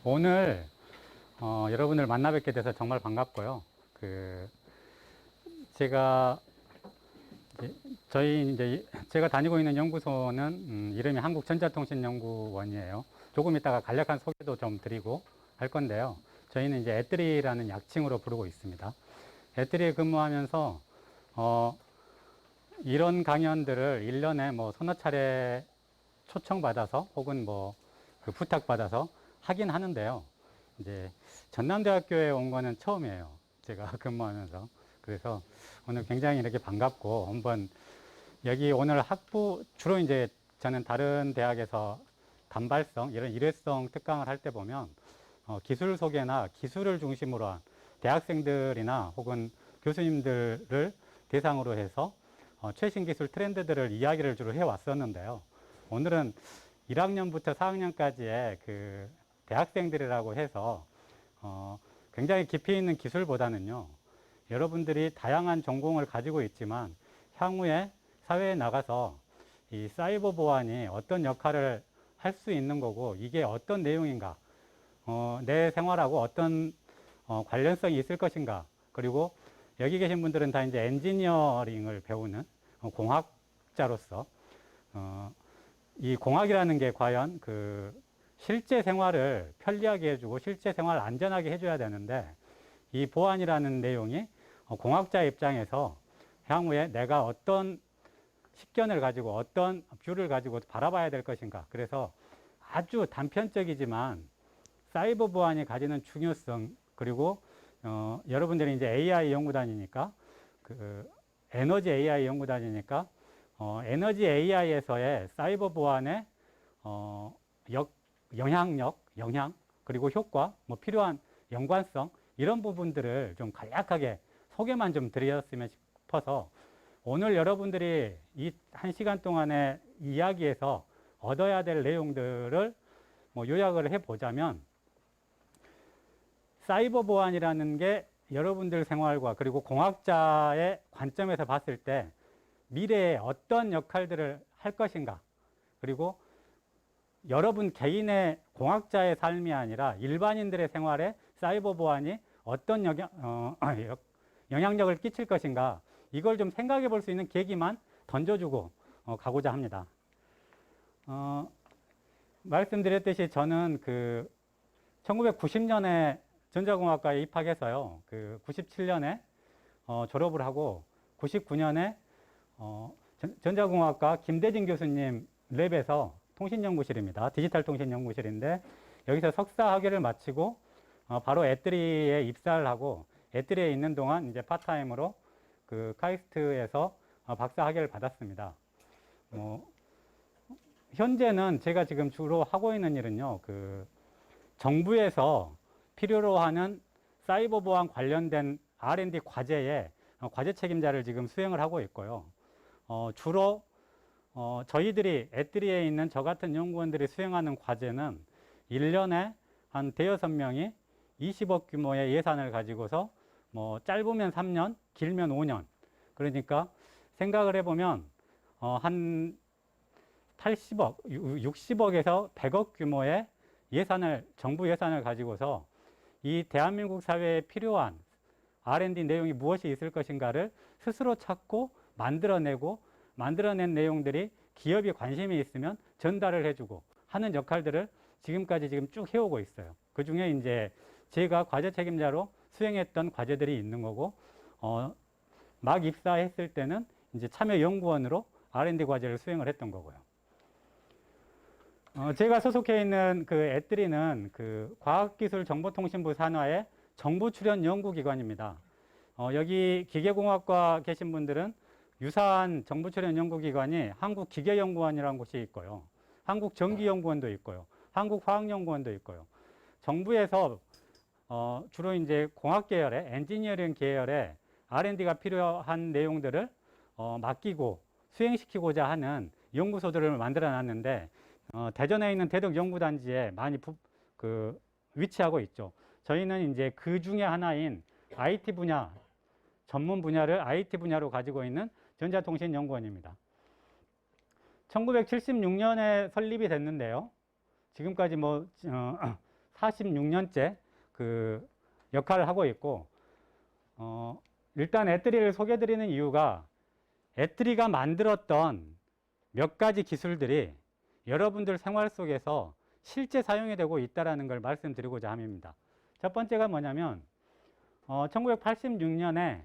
오늘 여러분을 만나 뵙게 돼서 정말 반갑고요. 제가 제가 다니고 있는 연구소는 이름이 한국전자통신연구원이에요. 조금 이따가 간략한 소개도 좀 드리고 할 건데요. 저희는 이제 애뜨리라는 약칭으로 부르고 있습니다. 애뜨리에 근무하면서 이런 강연들을 1년에 뭐 서너 차례 초청받아서 혹은 부탁받아서 하긴 하는데요. 이제 전남대학교에 온 거는 처음이에요. 제가 근무하면서. 그래서 오늘 굉장히 이렇게 반갑고 한번 여기 오늘 주로 이제 저는 다른 대학에서 단발성, 이런 일회성 특강을 할 때 보면 기술 소개나 기술을 중심으로 한 대학생들이나 혹은 교수님들을 대상으로 해서 최신 기술 트렌드들을 이야기를 주로 해왔었는데요. 오늘은 1학년부터 4학년까지의 그 대학생들이라고 해서 굉장히 깊이 있는 기술보다는요, 여러분들이 다양한 전공을 가지고 있지만 향후에 사회에 나가서 이 사이버 보안이 어떤 역할을 할 수 있는 거고 이게 어떤 내용인가, 내 생활하고 어떤 관련성이 있을 것인가, 그리고 여기 계신 분들은 다 이제 엔지니어링을 배우는 공학자로서 이 공학이라는 게 과연 실제 생활을 편리하게 해주고 실제 생활을 안전하게 해줘야 되는데, 이 보안이라는 내용이 공학자 입장에서 향후에 내가 어떤 식견을 가지고 어떤 뷰를 가지고 바라봐야 될 것인가. 그래서 아주 단편적이지만 사이버 보안이 가지는 중요성, 그리고 여러분들이 이제 AI 연구단이니까 에너지 AI 연구단이니까 에너지 AI에서의 사이버 보안의 영향, 그리고 효과, 필요한 연관성, 이런 부분들을 좀 간략하게 소개만 좀 드렸으면 싶어서, 오늘 여러분들이 이 1시간 동안의 이야기에서 얻어야 될 내용들을 요약을 해보자면, 사이버 보안이라는 게 여러분들 생활과 그리고 공학자의 관점에서 봤을 때 미래에 어떤 역할들을 할 것인가, 그리고 여러분 개인의 공학자의 삶이 아니라 일반인들의 생활에 사이버 보안이 어떤 영향력을 끼칠 것인가, 이걸 좀 생각해 볼 수 있는 계기만 던져주고 가고자 합니다. 말씀드렸듯이 저는 1990년에 전자공학과에 입학해서요, 97년에 졸업을 하고 99년에 전자공학과 김대진 교수님 랩에서 통신연구실입니다. 디지털 통신연구실인데, 여기서 석사 학위를 마치고 바로 애뜨리에 입사를 하고, 애뜨리에 있는 동안 이제 파트타임으로 카이스트에서 박사 학위를 받았습니다. 현재는 제가 지금 주로 하고 있는 일은요, 정부에서 필요로 하는 사이버 보안 관련된 R&D 과제에 과제 책임자를 지금 수행을 하고 있고요. 주로 저희들이 애뜨리에 있는 저 같은 연구원들이 수행하는 과제는 1년에 한 대여섯 명이 20억 규모의 예산을 가지고서 짧으면 3년, 길면 5년. 그러니까 생각을 해보면 한 80억, 60억에서 100억 규모의 정부 예산을 가지고서 이 대한민국 사회에 필요한 R&D 내용이 무엇이 있을 것인가를 스스로 찾고 만들어낸 내용들이 기업이 관심이 있으면 전달을 해주고 하는 역할들을 지금까지 쭉 해오고 있어요. 그 중에 이제 제가 과제 책임자로 수행했던 과제들이 있는 거고, 막 입사했을 때는 이제 참여연구원으로 R&D 과제를 수행을 했던 거고요. 제가 소속해 있는 애뜨리는 과학기술정보통신부 산하의 정부 출연 연구기관입니다. 여기 기계공학과 계신 분들은 유사한 정부 출연 연구기관이 한국기계연구원이라는 곳이 있고요. 한국전기연구원도 있고요. 한국화학연구원도 있고요. 정부에서 주로 이제 공학 계열의 엔지니어링 계열의 R&D가 필요한 내용들을 맡기고 수행시키고자 하는 연구소들을 만들어 놨는데, 대전에 있는 대덕연구단지에 많이 위치하고 있죠. 저희는 이제 그 중에 하나인 IT 분야, 전문 분야를 IT 분야로 가지고 있는 전자통신연구원입니다. 1976년에 설립이 됐는데요. 지금까지 46년째 그 역할을 하고 있고, 일단 애트리를 소개해 드리는 이유가 애트리가 만들었던 몇 가지 기술들이 여러분들 생활 속에서 실제 사용이 되고 있다는 걸 말씀드리고자 합니다. 첫 번째가 뭐냐면 1986년에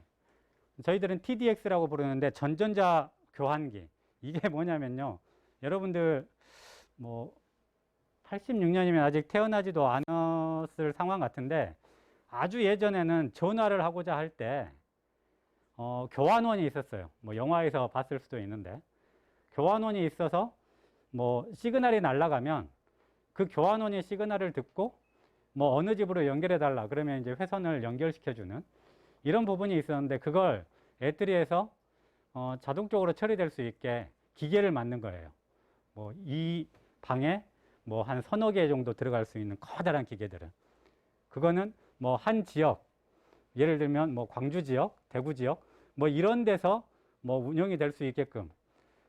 저희들은 TDX라고 부르는데 전전자 교환기, 이게 뭐냐면요, 여러분들 뭐 86년이면 아직 태어나지도 않았을 상황 같은데, 아주 예전에는 전화를 하고자 할 때 교환원이 있었어요. 뭐 영화에서 봤을 수도 있는데, 교환원이 있어서 뭐 시그널이 날아가면 그 교환원이 시그널을 듣고 뭐 어느 집으로 연결해 달라 그러면 이제 회선을 연결시켜 주는 이런 부분이 있었는데, 그걸 애트리에서 자동적으로 처리될 수 있게 기계를 만든 거예요. 뭐 이 방에 뭐 한 서너 개 정도 들어갈 수 있는 커다란 기계들은, 그거는 뭐 한 지역, 예를 들면 뭐 광주 지역, 대구 지역 뭐 이런 데서 뭐 운영이 될 수 있게끔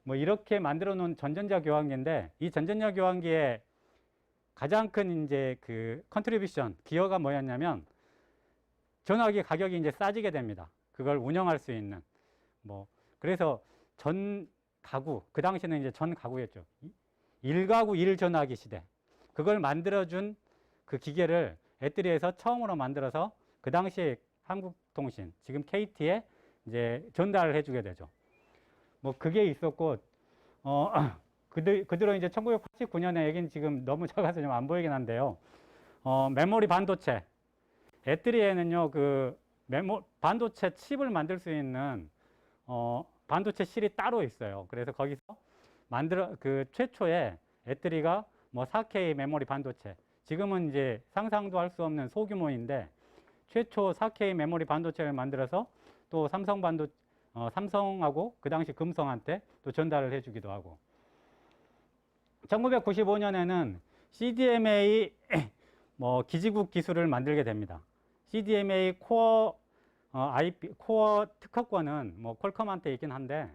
뭐 이렇게 만들어 놓은 전전자 교환기인데, 이 전전자 교환기의 가장 큰 이제 그 컨트리뷰션, 기여가 뭐였냐면, 전화기 가격이 이제 싸지게 됩니다. 그걸 운영할 수 있는 뭐, 그래서 전 가구, 그 당시에는 이제 전 가구였죠. 1가구 1전화기 시대. 그걸 만들어준 그 기계를 애트리에서 처음으로 만들어서 그 당시에 한국통신, 지금 KT에 이제 전달을 해주게 되죠. 뭐 그게 있었고, 그대로 이제 1989년에, 여긴 지금 너무 작아서 좀 안 보이긴 한데요. 메모리 반도체. 애트리에는요, 그 반도체 칩을 만들 수 있는 반도체 실이 따로 있어요. 그래서 거기서 그 최초의 애트리가 뭐 4K 메모리 반도체, 지금은 이제 상상도 할 수 없는 소규모인데, 최초 4K 메모리 반도체를 만들어서 또 삼성하고 그 당시 금성한테 또 전달을 해주기도 하고, 1995년에는 CDMA 뭐 기지국 기술을 만들게 됩니다. CDMA 코어 코어 특허권은 뭐 퀄컴한테 있긴 한데,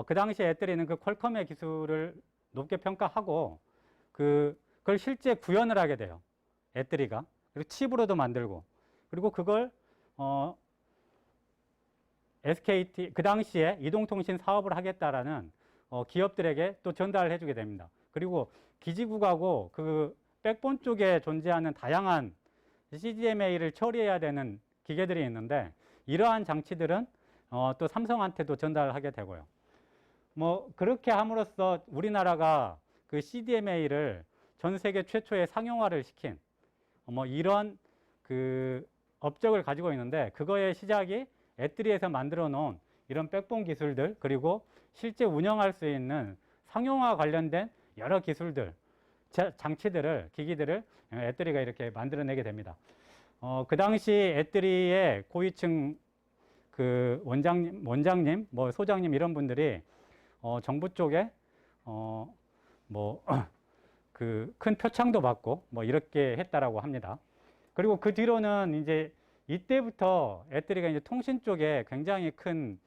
그 당시에 애트리는 그 퀄컴의 기술을 높게 평가하고 그걸 실제 구현을 하게 돼요. 애트리가. 그리고 칩으로도 만들고, 그리고 그걸 SKT, 그 당시에 이동통신 사업을 하겠다라는 기업들에게 또 전달을 해주게 됩니다. 그리고 기지국하고 그 백본 쪽에 존재하는 다양한 CDMA를 처리해야 되는 기계들이 있는데, 이러한 장치들은 또 삼성한테도 전달을 하게 되고요. 뭐 그렇게 함으로써 우리나라가 그 CDMA를 전 세계 최초의 상용화를 시킨 뭐 이런 그 업적을 가지고 있는데, 그거의 시작이 애트리에서 만들어 놓은 이런 백본 기술들, 그리고 실제 운영할 수 있는 상용화 관련된 여러 기술들, 장치들을, 기기들을 애트리가 이렇게 만들어내게 됩니다. 그 당시 애트리의 고위층 그 원장님, 뭐 소장님 이런 분들이 정부 쪽에 뭐 그 큰 표창도 받고 뭐 이렇게 했다라고 합니다. 그리고 그 뒤로는 이제 이때부터 애트리가 이제 통신 쪽에 굉장히 큰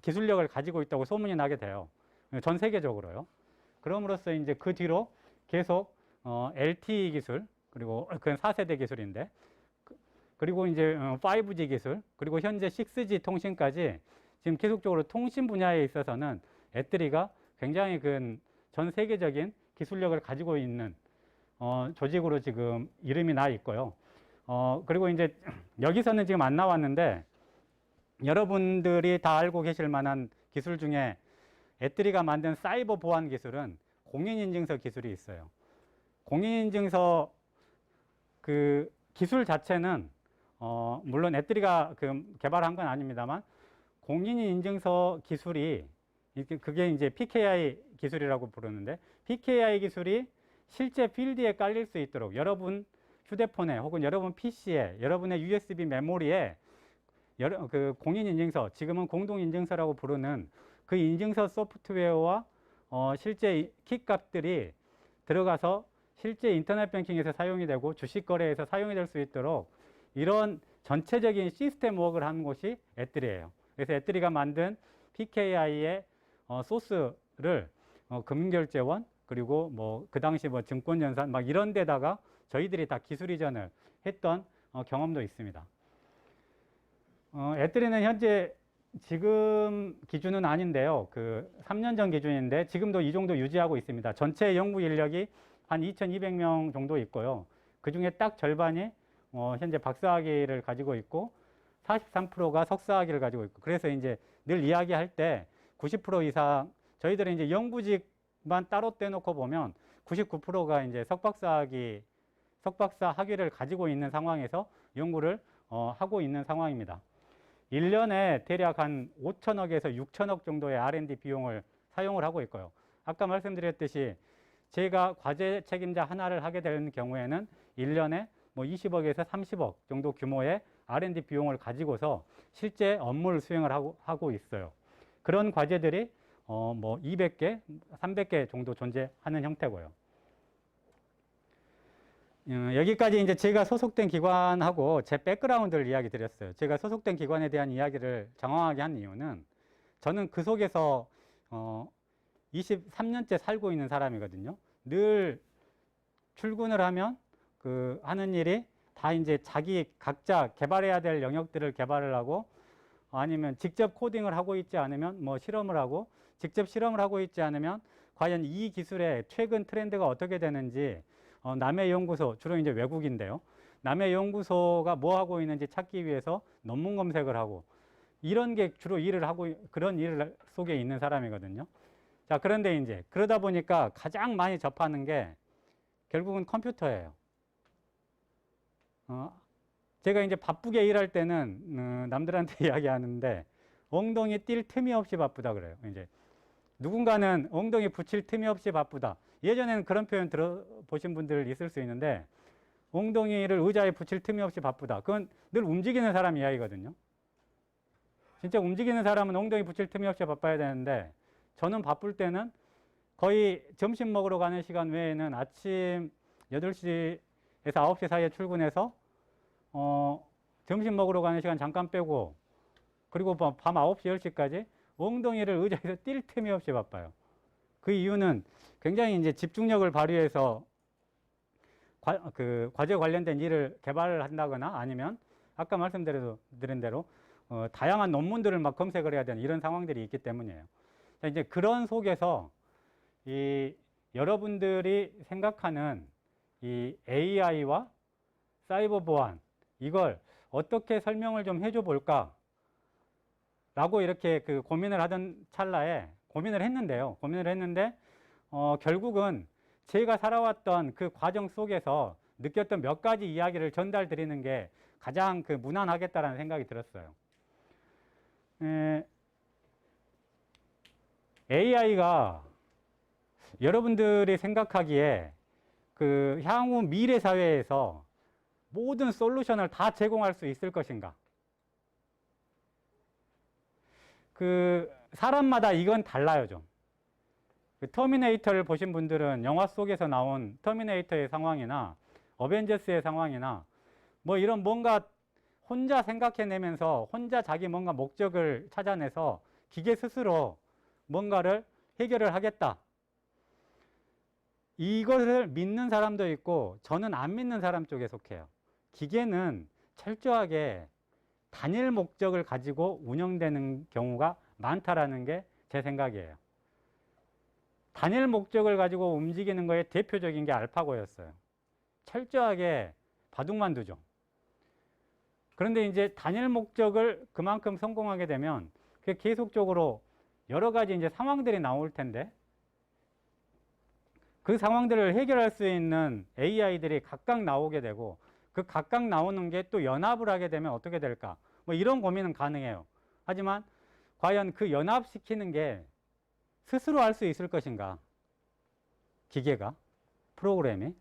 기술력을 가지고 있다고 소문이 나게 돼요. 전 세계적으로요. 그럼으로써 이제 그 뒤로 계속 LTE 기술, 그리고 그건 4세대 기술인데, 그리고 이제 5G 기술, 그리고 현재 6G 통신까지 지금 계속적으로 통신 분야에 있어서는 애트리가 굉장히 전 세계적인 기술력을 가지고 있는 조직으로 지금 이름이 나 있고요. 그리고 이제 여기서는 지금 안 나왔는데, 여러분들이 다 알고 계실 만한 기술 중에 애트리가 만든 사이버 보안 기술은 공인인증서 기술이 있어요. 공인인증서 그 기술 자체는 물론 애트리가 개발한 건 아닙니다만, 공인인증서 기술이 그게 이제 PKI 기술이라고 부르는데, PKI 기술이 실제 필드에 깔릴 수 있도록 여러분 휴대폰에 혹은 여러분 PC에, 여러분의 USB 메모리에 그 공인인증서, 지금은 공동인증서라고 부르는 그 인증서 소프트웨어와 실제 키값들이 들어가서 실제 인터넷 뱅킹에서 사용이 되고 주식 거래에서 사용이 될 수 있도록 이런 전체적인 시스템 워크를 하는 곳이 애트리예요. 그래서 애트리가 만든 PKI의 소스를 금융결제원, 그리고 뭐 그 당시 뭐 증권연산 막 이런 데다가 저희들이 다 기술 이전을 했던 경험도 있습니다. 애들이는 현재 지금 기준은 아닌데요. 그 3년 전 기준인데 지금도 이 정도 유지하고 있습니다. 전체 연구 인력이 한 2,200명 정도 있고요. 그 중에 딱 절반이 현재 박사학위를 가지고 있고 43%가 석사학위를 가지고 있고, 그래서 이제 늘 이야기할 때 90% 이상 저희들은 이제 연구직만 따로 떼놓고 보면 99%가 이제 석박사 학위를 가지고 있는 상황에서 연구를 하고 있는 상황입니다. 1년에 대략 한 5천억에서 6천억 정도의 R&D 비용을 사용을 하고 있고요. 아까 말씀드렸듯이 제가 과제 책임자 하나를 하게 되는 경우에는 1년에 뭐 20억에서 30억 정도 규모의 R&D 비용을 가지고서 실제 업무를 수행을 하고 있어요. 그런 과제들이 뭐 200개, 300개 정도 존재하는 형태고요. 여기까지 이제 제가 소속된 기관하고 제 백그라운드를 이야기 드렸어요. 제가 소속된 기관에 대한 이야기를 장황하게 한 이유는 저는 그 속에서 23년째 살고 있는 사람이거든요. 늘 출근을 하면 그 하는 일이 다 이제 자기 각자 개발해야 될 영역들을 개발을 하고, 아니면 직접 코딩을 하고 있지 않으면 뭐 실험을 하고, 직접 실험을 하고 있지 않으면 과연 이 기술의 최근 트렌드가 어떻게 되는지 남의 연구소, 주로 이제 외국인데요. 남의 연구소가 뭐 하고 있는지 찾기 위해서 논문 검색을 하고, 이런 게 주로 일을 하고, 그런 일 속에 있는 사람이거든요. 자, 그런데 이제 그러다 보니까 가장 많이 접하는 게 결국은 컴퓨터예요. 제가 이제 바쁘게 일할 때는 남들한테 이야기하는데 엉덩이 뛸 틈이 없이 바쁘다 그래요. 이제 누군가는 엉덩이 붙일 틈이 없이 바쁘다. 예전에는 그런 표현 들어보신 분들 있을 수 있는데, 엉덩이를 의자에 붙일 틈이 없이 바쁘다. 그건 늘 움직이는 사람 이야기거든요. 진짜 움직이는 사람은 엉덩이 붙일 틈이 없이 바빠야 되는데, 저는 바쁠 때는 거의 점심 먹으러 가는 시간 외에는 아침 8시에서 9시 사이에 출근해서 점심 먹으러 가는 시간 잠깐 빼고, 그리고 밤 9시, 10시까지 엉덩이를 의자에서 뛸 틈이 없이 바빠요. 그 이유는 굉장히 이제 집중력을 발휘해서 과제 관련된 일을 개발을 한다거나, 아니면 아까 말씀드린 대로 다양한 논문들을 막 검색을 해야 되는 이런 상황들이 있기 때문이에요. 자, 이제 그런 속에서 여러분들이 생각하는 이 AI와 사이버 보안, 이걸 어떻게 설명을 좀 해줘 볼까 라고 이렇게 고민을 하던 찰나에 고민을 했는데 결국은 제가 살아왔던 그 과정 속에서 느꼈던 몇 가지 이야기를 전달 드리는 게 가장 무난하겠다라는 생각이 들었어요. AI가 여러분들이 생각하기에 향후 미래 사회에서 모든 솔루션을 다 제공할 수 있을 것인가? 사람마다 이건 달라요, 좀. 터미네이터를 보신 분들은 영화 속에서 나온 터미네이터의 상황이나 어벤져스의 상황이나 뭐 이런 뭔가 혼자 생각해내면서 혼자 자기 뭔가 목적을 찾아내서 기계 스스로 뭔가를 해결을 하겠다. 이것을 믿는 사람도 있고 저는 안 믿는 사람 쪽에 속해요. 기계는 철저하게 단일 목적을 가지고 운영되는 경우가 많다라는 게 제 생각이에요. 단일 목적을 가지고 움직이는 거에 대표적인 게 알파고였어요. 철저하게 바둑만 두죠. 그런데 이제 단일 목적을 그만큼 성공하게 되면 그게 계속적으로 여러 가지 이제 상황들이 나올 텐데, 그 상황들을 해결할 수 있는 AI들이 각각 나오게 되고, 그 각각 나오는 게 또 연합을 하게 되면 어떻게 될까? 뭐 이런 고민은 가능해요. 하지만 과연 그 연합시키는 게 스스로 할 수 있을 것인가? 기계가, 프로그램이.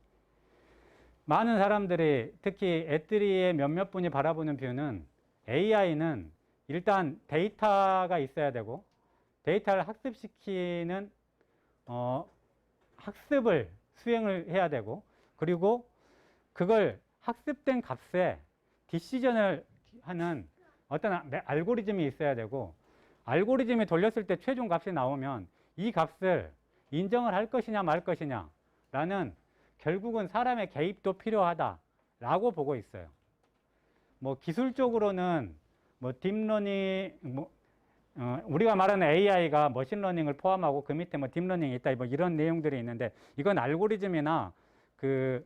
많은 사람들이, 특히 애들이의 몇몇 분이 바라보는 뷰는 AI는 일단 데이터가 있어야 되고, 데이터를 학습시키는 학습을 수행을 해야 되고, 그리고 그걸 학습된 값에 디시전을 하는 어떤 알고리즘이 있어야 되고, 알고리즘이 돌렸을 때 최종 값이 나오면 이 값을 인정을 할 것이냐 말 것이냐 라는 결국은 사람의 개입도 필요하다라고 보고 있어요. 뭐 기술적으로는 뭐 딥러닝, 우리가 말하는 AI가 머신러닝을 포함하고 그 밑에 뭐 딥러닝이 있다, 뭐 이런 내용들이 있는데, 이건 알고리즘이나 그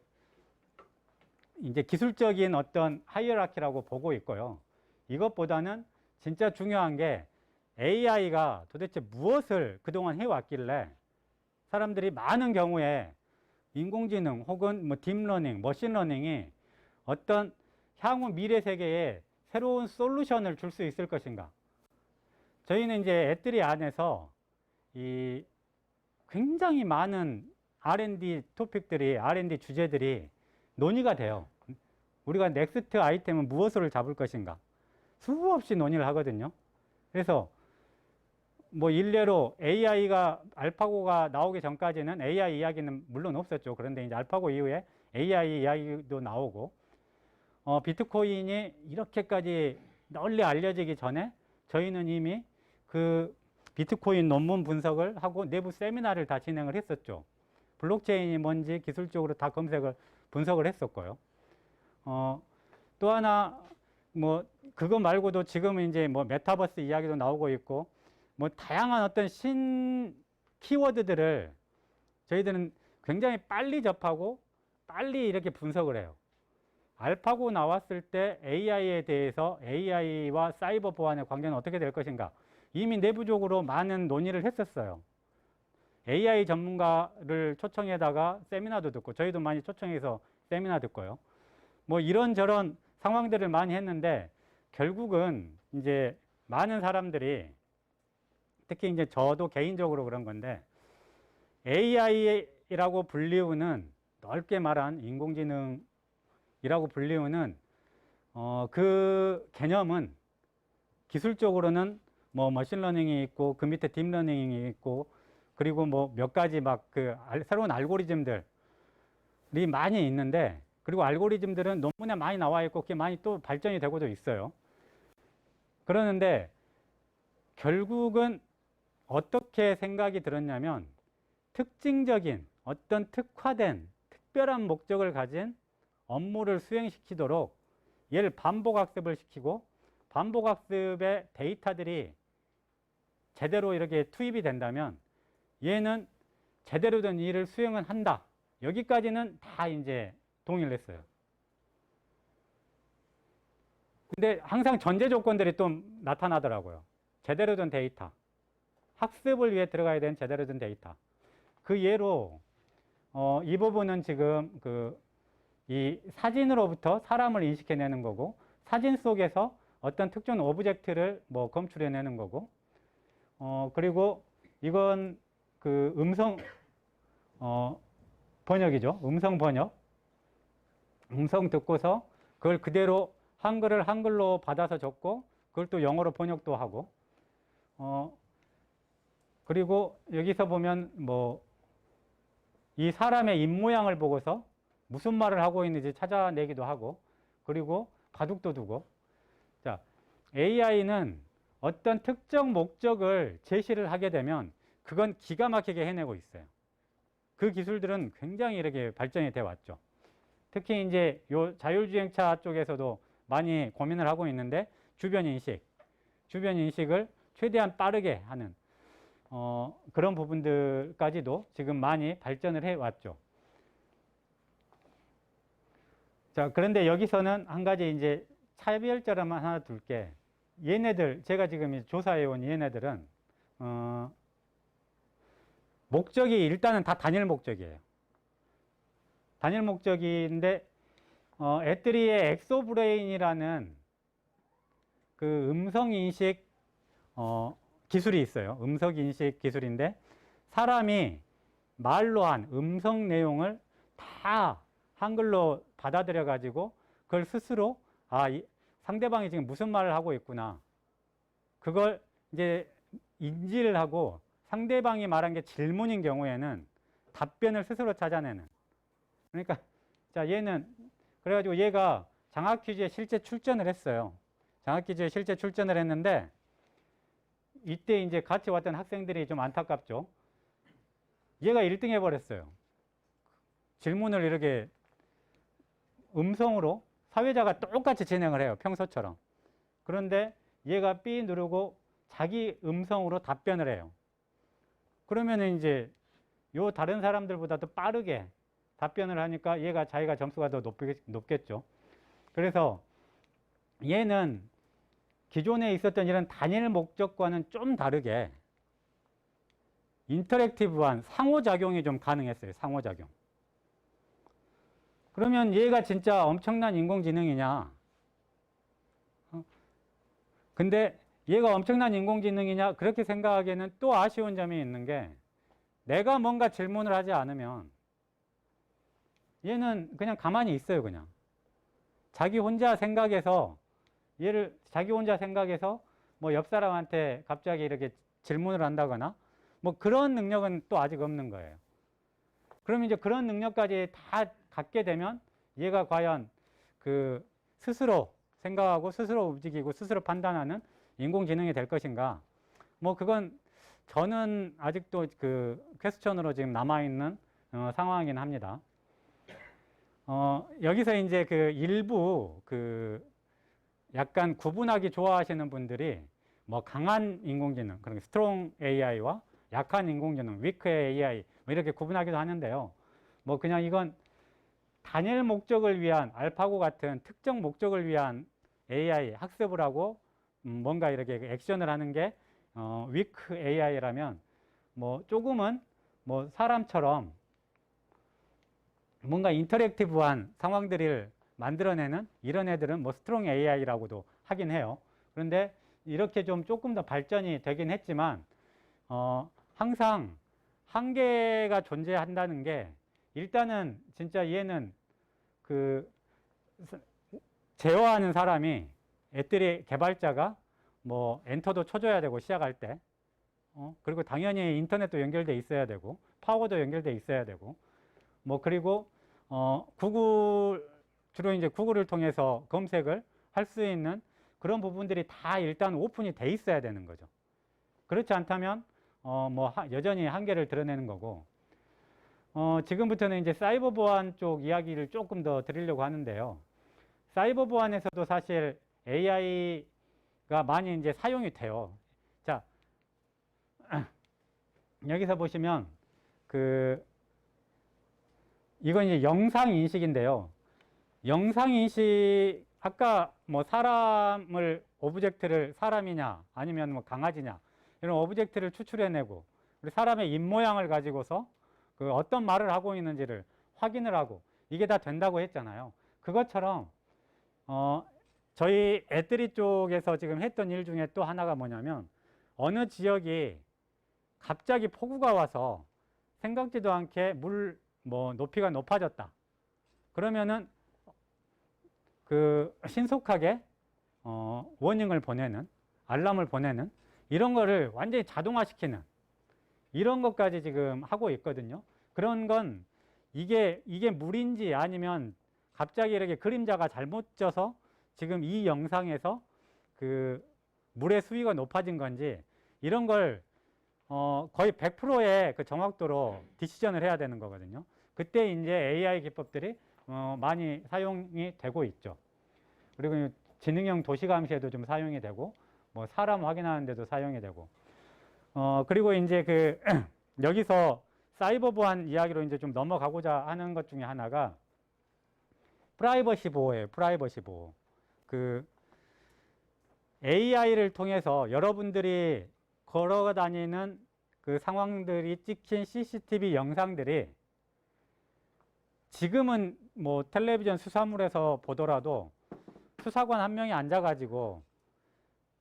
이제 기술적인 어떤 하이어라키라고 보고 있고요. 이것보다는 진짜 중요한 게 AI가 도대체 무엇을 그동안 해왔길래 사람들이 많은 경우에 인공지능 혹은 뭐 딥러닝, 머신러닝이 어떤 향후 미래 세계에 새로운 솔루션을 줄 수 있을 것인가. 저희는 이제 애들이 안에서 이 굉장히 많은 R&D 토픽들이, R&D 주제들이 논의가 돼요. 우리가 넥스트 아이템은 무엇을 잡을 것인가. 수없이 논의를 하거든요. 그래서 뭐 일례로 AI가, 알파고가 나오기 전까지는 AI 이야기는 물론 없었죠. 그런데 이제 알파고 이후에 AI 이야기도 나오고, 비트코인이 이렇게까지 널리 알려지기 전에 저희는 이미 그 비트코인 논문 분석을 하고 내부 세미나를 다 진행을 했었죠. 블록체인이 뭔지 기술적으로 다 분석을 했었고요. 또 하나, 뭐, 그거 말고도 지금은 이제 뭐 메타버스 이야기도 나오고 있고, 뭐 다양한 어떤 키워드들을 저희들은 굉장히 빨리 접하고 빨리 이렇게 분석을 해요. 알파고 나왔을 때 AI에 대해서 AI와 사이버 보안의 관계는 어떻게 될 것인가, 이미 내부적으로 많은 논의를 했었어요. AI 전문가를 초청해다가 세미나도 듣고, 저희도 많이 초청해서 세미나 듣고요. 뭐 이런저런 상황들을 많이 했는데, 결국은 이제 많은 사람들이, 특히 이제 저도 개인적으로 그런 건데, AI라고 불리우는, 넓게 말한 인공지능이라고 불리우는 그 개념은 기술적으로는 뭐 머신러닝이 있고 그 밑에 딥러닝이 있고, 그리고 뭐 몇 가지 막 그 새로운 알고리즘들이 많이 있는데, 그리고 알고리즘들은 논문에 많이 나와 있고 그게 많이 또 발전이 되고도 있어요. 그러는데 결국은 어떻게 생각이 들었냐면, 특징적인 어떤 특화된 특별한 목적을 가진 업무를 수행시키도록 얘를 반복학습을 시키고, 반복학습의 데이터들이 제대로 이렇게 투입이 된다면 얘는 제대로 된 일을 수행은 한다. 여기까지는 다 이제 동의를 했어요. 근데 항상 전제 조건들이 또 나타나더라고요. 제대로 된 데이터. 학습을 위해 들어가야 되는 제대로 된 데이터. 그 예로 이 부분은 지금 이 사진으로부터 사람을 인식해내는 거고, 사진 속에서 어떤 특정 오브젝트를 뭐 검출해내는 거고, 그리고 이건 그 음성 번역이죠. 음성 번역. 음성 듣고서 그걸 그대로 한글을 한글로 받아서 적고, 그걸 또 영어로 번역도 하고, 그리고 여기서 보면 뭐 이 사람의 입모양을 보고서 무슨 말을 하고 있는지 찾아내기도 하고, 그리고 바둑도 두고. 자, AI는 어떤 특정 목적을 제시를 하게 되면 그건 기가 막히게 해내고 있어요. 그 기술들은 굉장히 이렇게 발전이 돼 왔죠. 특히 이제 요 자율주행차 쪽에서도 많이 고민을 하고 있는데, 주변 인식을 최대한 빠르게 하는 그런 부분들까지도 지금 많이 발전을 해 왔죠. 자, 그런데 여기서는 한 가지 이제 차별점을 하나 둘게. 얘네들, 제가 지금 조사해 온 얘네들은 목적이 일단은 다 단일 목적이에요. 단일 목적인데, 애트리의 엑소브레인이라는 그 음성인식 기술이 있어요. 음성인식 기술인데, 사람이 말로 한 음성 내용을 다 한글로 받아들여 가지고 그걸 스스로 상대방이 지금 무슨 말을 하고 있구나, 그걸 이제 인지를 하고, 상대방이 말한 게 질문인 경우에는 답변을 스스로 찾아내는. 그러니까 자, 얘는 그래가지고 얘가 장학 퀴즈에 실제 출전을 했어요. 장학 퀴즈에 실제 출전을 했는데, 이때 이제 같이 왔던 학생들이 좀 안타깝죠. 얘가 1등 해버렸어요. 질문을 이렇게 음성으로 사회자가 똑같이 진행을 해요. 평소처럼. 그런데 얘가 B 누르고 자기 음성으로 답변을 해요. 그러면 이제 요 다른 사람들보다도 빠르게 답변을 하니까 얘가 자기가 점수가 더 높겠죠. 그래서 얘는 기존에 있었던 이런 단일 목적과는 좀 다르게 인터랙티브한 상호작용이 좀 가능했어요. 상호작용. 그러면 얘가 진짜 엄청난 인공지능이냐? 근데 얘가 엄청난 인공지능이냐? 그렇게 생각하기에는 또 아쉬운 점이 있는 게 내가 뭔가 질문을 하지 않으면 얘는 그냥 가만히 있어요. 그냥. 자기 혼자 생각해서 자기 혼자 생각해서 뭐 옆 사람한테 갑자기 이렇게 질문을 한다거나 뭐 그런 능력은 또 아직 없는 거예요. 그럼 이제 그런 능력까지 다 갖게 되면 얘가 과연 그 스스로 생각하고 스스로 움직이고 스스로 판단하는 인공지능이 될 것인가? 뭐 그건 저는 아직도 그 퀘스천으로 지금 남아있는 상황이긴 합니다. 여기서 이제 그 일부 그 약간 구분하기 좋아하시는 분들이 뭐 강한 인공지능, 그러니까 스트롱 AI와 약한 인공지능, 위크 AI 뭐 이렇게 구분하기도 하는데요. 뭐 그냥 이건 단일 목적을 위한 알파고 같은 특정 목적을 위한 AI 학습을 하고 뭔가 이렇게 액션을 하는 게 위크 AI라면 뭐 조금은 뭐 사람처럼 뭔가 인터랙티브한 상황들을 만들어내는 이런 애들은 뭐 스트롱 AI라고도 하긴 해요. 그런데 이렇게 좀 조금 더 발전이 되긴 했지만 항상 한계가 존재한다는 게 일단은 진짜 얘는 그 제어하는 사람이 애들이 개발자가 뭐 엔터도 쳐줘야 되고 시작할 때 그리고 당연히 인터넷도 연결돼 있어야 되고 파워도 연결돼 있어야 되고 뭐 그리고 구글 주로 이제 구글을 통해서 검색을 할 수 있는 그런 부분들이 다 일단 오픈이 돼 있어야 되는 거죠. 그렇지 않다면 뭐 여전히 한계를 드러내는 거고 지금부터는 이제 사이버 보안 쪽 이야기를 조금 더 드리려고 하는데요. 사이버 보안에서도 사실 AI가 많이 이제 사용이 돼요. 자, 여기서 보시면 이건 이제 영상 인식인데요. 영상 인식 아까 뭐 사람을 오브젝트를 사람이냐 아니면 뭐 강아지냐 이런 오브젝트를 추출해내고 우리 사람의 입 모양을 가지고서 그 어떤 말을 하고 있는지를 확인을 하고 이게 다 된다고 했잖아요. 그것처럼 저희 애들이 쪽에서 지금 했던 일 중에 또 하나가 뭐냐면 어느 지역이 갑자기 폭우가 와서 생각지도 않게 뭐 높이가 높아졌다. 그러면은 그 신속하게 워닝을 보내는 알람을 보내는 이런 거를 완전히 자동화시키는 이런 것까지 지금 하고 있거든요. 그런 건 이게 물인지 아니면 갑자기 이렇게 그림자가 잘못 져서 지금 이 영상에서 그 물의 수위가 높아진 건지 이런 걸 거의 100%의 그 정확도로 디시전을 해야 되는 거거든요. 그때 이제 AI 기법들이 많이 사용이 되고 있죠. 그리고 지능형 도시 감시에도 좀 사용이 되고 뭐 사람 확인하는 데도 사용이 되고 그리고 이제 그 여기서 사이버 보안 이야기로 이제 좀 넘어가고자 하는 것 중에 하나가 프라이버시 보호예요. 프라이버시 보호. 그 AI를 통해서 여러분들이 걸어다니는 그 상황들이 찍힌 CCTV 영상들이 지금은 뭐 텔레비전 수사물에서 보더라도 수사관 한 명이 앉아가지고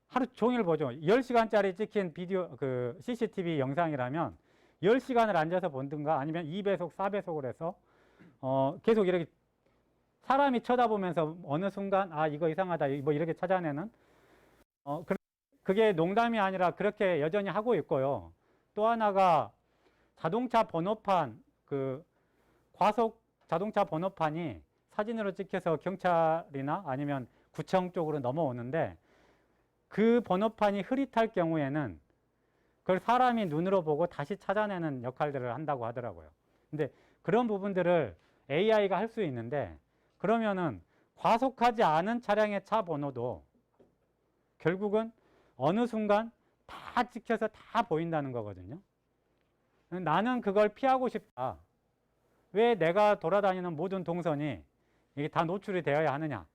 하루 종일 보죠. 10시간짜리 찍힌 비디오 그 CCTV 영상이라면 10시간을 앉아서 본든가 아니면 2배속, 4배속을 해서 계속 이렇게 사람이 쳐다보면서 어느 순간 아 이거 이상하다 뭐 이렇게 찾아내는 그게 농담이 아니라 그렇게 여전히 하고 있고요. 또 하나가 자동차 번호판 그 과속 자동차 번호판이 사진으로 찍혀서 경찰이나 아니면 구청 쪽으로 넘어오는데 그 번호판이 흐릿할 경우에는 그걸 사람이 눈으로 보고 다시 찾아내는 역할들을 한다고 하더라고요. 근데 그런 부분들을 AI가 할 수 있는데, 그러면은 과속하지 않은 차량의 차 번호도 결국은 어느 순간 다 찍혀서 다 보인다는 거거든요. 나는 그걸 피하고 싶다. 왜 내가 돌아다니는 모든 동선이 이게 다 노출이 되어야 하느냐.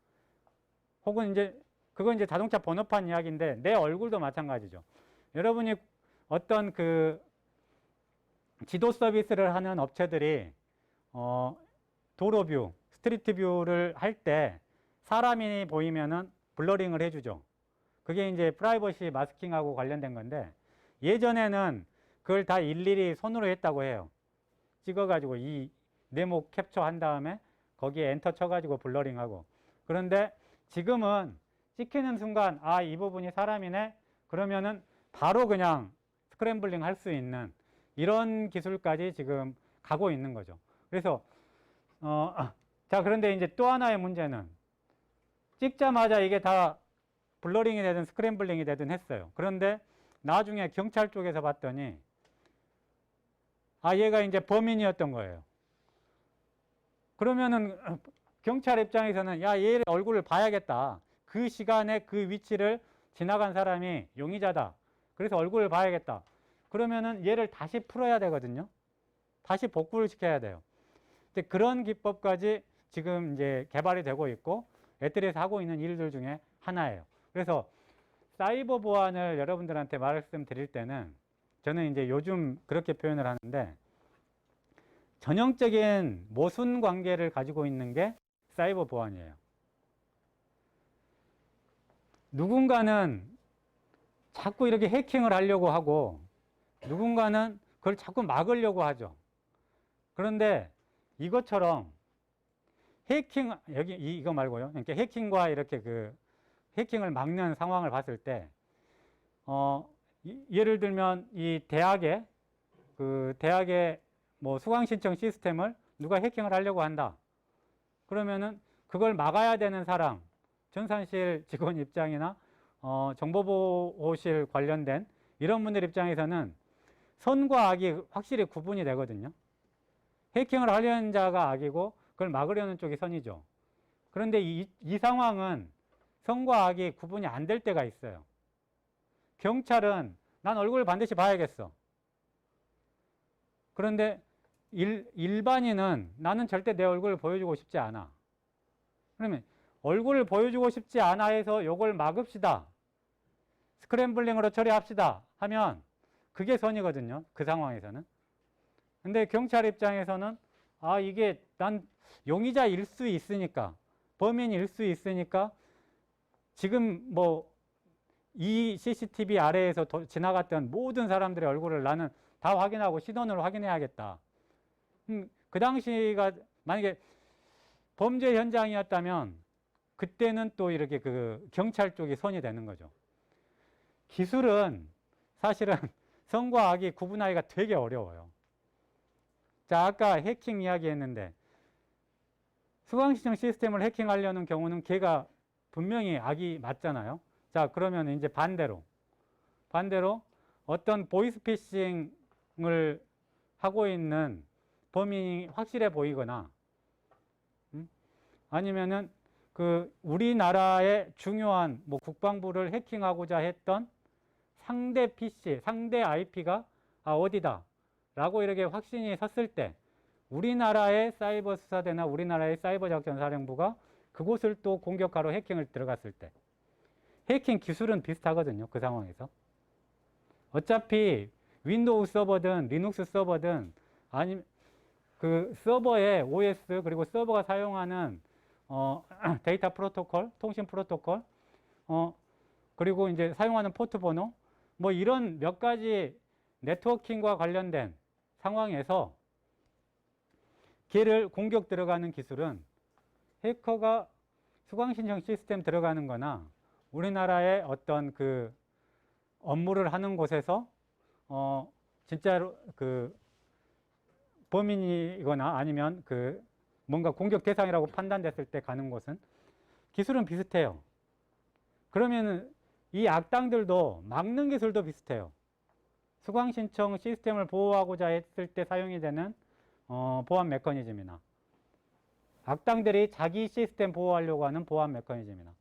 혹은 이제 그건 이제 자동차 번호판 이야기인데, 내 얼굴도 마찬가지죠. 여러분이 어떤 그 지도 서비스를 하는 업체들이 도로뷰, 스트리트 뷰를 할 때 사람이 보이면은 블러링을 해주죠. 그게 이제 프라이버시 마스킹하고 관련된 건데, 예전에는 그걸 다 일일이 손으로 했다고 해요. 찍어가지고 이 네모 캡처한 다음에 거기에 엔터 쳐가지고 블러링하고. 그런데 지금은 찍히는 순간 아, 이 부분이 사람이네. 그러면은 바로 그냥 스크램블링 할 수 있는 이런 기술까지 지금 가고 있는 거죠. 그래서 자, 그런데 이제 또 하나의 문제는 찍자마자 이게 다 블러링이 되든 스크램블링이 되든 했어요. 그런데 나중에 경찰 쪽에서 봤더니 아, 얘가 이제 범인이었던 거예요. 그러면은 경찰 입장에서는 야, 얘 얼굴을 봐야겠다. 그 시간에 그 위치를 지나간 사람이 용의자다. 그래서 얼굴을 봐야겠다. 그러면은 얘를 다시 풀어야 되거든요. 다시 복구를 시켜야 돼요. 근데 그런 기법까지 지금 이제 개발이 되고 있고 애들에서 하고 있는 일들 중에 하나예요. 그래서 사이버 보안을 여러분들한테 말씀드릴 때는 저는 이제 요즘 그렇게 표현을 하는데, 전형적인 모순 관계를 가지고 있는 게 사이버 보안이에요. 누군가는 자꾸 이렇게 해킹을 하려고 하고 누군가는 그걸 자꾸 막으려고 하죠. 그런데 이것처럼 해킹, 여기 이거 말고요. 그러니까 해킹과 이렇게 그 해킹을 막는 상황을 봤을 때, 예를 들면 이 대학의 뭐 수강 신청 시스템을 누가 해킹을 하려고 한다. 그러면은 그걸 막아야 되는 사람, 전산실 직원 입장이나 정보보호실 관련된 이런 분들 입장에서는 선과 악이 확실히 구분이 되거든요. 해킹을 하려는 자가 악이고 그걸 막으려는 쪽이 선이죠. 그런데 이 상황은 선과 악이 구분이 안 될 때가 있어요. 경찰은 난 얼굴을 반드시 봐야겠어. 그런데 일반인은 나는 절대 내 얼굴을 보여주고 싶지 않아. 그러면 얼굴을 보여주고 싶지 않아 해서 이걸 막읍시다. 스크램블링으로 처리합시다 하면 그게 선이거든요. 그 상황에서는. 근데 경찰 입장에서는 아, 이게 난 용의자일 수 있으니까, 범인일 수 있으니까 지금 뭐 이 CCTV 아래에서 지나갔던 모든 사람들의 얼굴을 나는 다 확인하고 신원을 확인해야겠다. 그 당시가 만약에 범죄 현장이었다면 그때는 또 이렇게 그 경찰 쪽이 선이 되는 거죠. 기술은 사실은 선과 악이 구분하기가 되게 어려워요. 자, 아까 해킹 이야기 했는데 수강신청 시스템을 해킹하려는 경우는 걔가 분명히 악이 맞잖아요. 자, 그러면 이제 반대로 어떤 보이스피싱을 하고 있는 범인이 확실해 보이거나 아니면은 그 우리나라의 중요한 뭐 국방부를 해킹하고자 했던 상대 PC, 상대 IP가 어디다 라고 이렇게 확신이 섰을 때 우리나라의 사이버 수사대나 우리나라의 사이버 작전사령부가 그곳을 또 공격하러 해킹을 들어갔을 때 해킹 기술은 비슷하거든요. 그 상황에서. 어차피 윈도우 서버든 리눅스 서버든 아니면 그 서버의 OS 그리고 서버가 사용하는 데이터 프로토콜, 통신 프로토콜, 그리고 이제 사용하는 포트 번호, 뭐 이런 몇 가지 네트워킹과 관련된 상황에서 걔를 공격 들어가는 기술은 해커가 수강 신청 시스템 들어가는 거나 우리나라의 어떤 그 업무를 하는 곳에서 진짜로 그 범인이거나 아니면 그 뭔가 공격 대상이라고 판단됐을 때 가는 곳은 기술은 비슷해요. 그러면 이 악당들도 막는 기술도 비슷해요. 수강 신청 시스템을 보호하고자 했을 때 사용이 되는 보안 메커니즘이나 악당들이 자기 시스템 보호하려고 하는 보안 메커니즘이나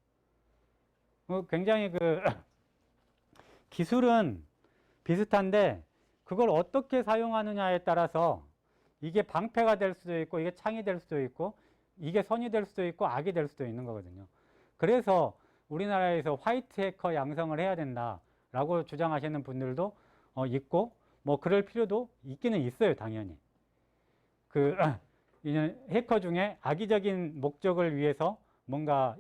굉장히 기술은 비슷한데 그걸 어떻게 사용하느냐에 따라서 이게 방패가 될 수도 있고 이게 창이 될 수도 있고 이게 선이 될 수도 있고 악이 될 수도 있는 거거든요. 그래서 우리나라에서 화이트 해커 양성을 해야 된다라고 주장하시는 분들도 있고 뭐 그럴 필요도 있기는 있어요, 당연히. 해커 중에 악의적인 목적을 위해서 뭔가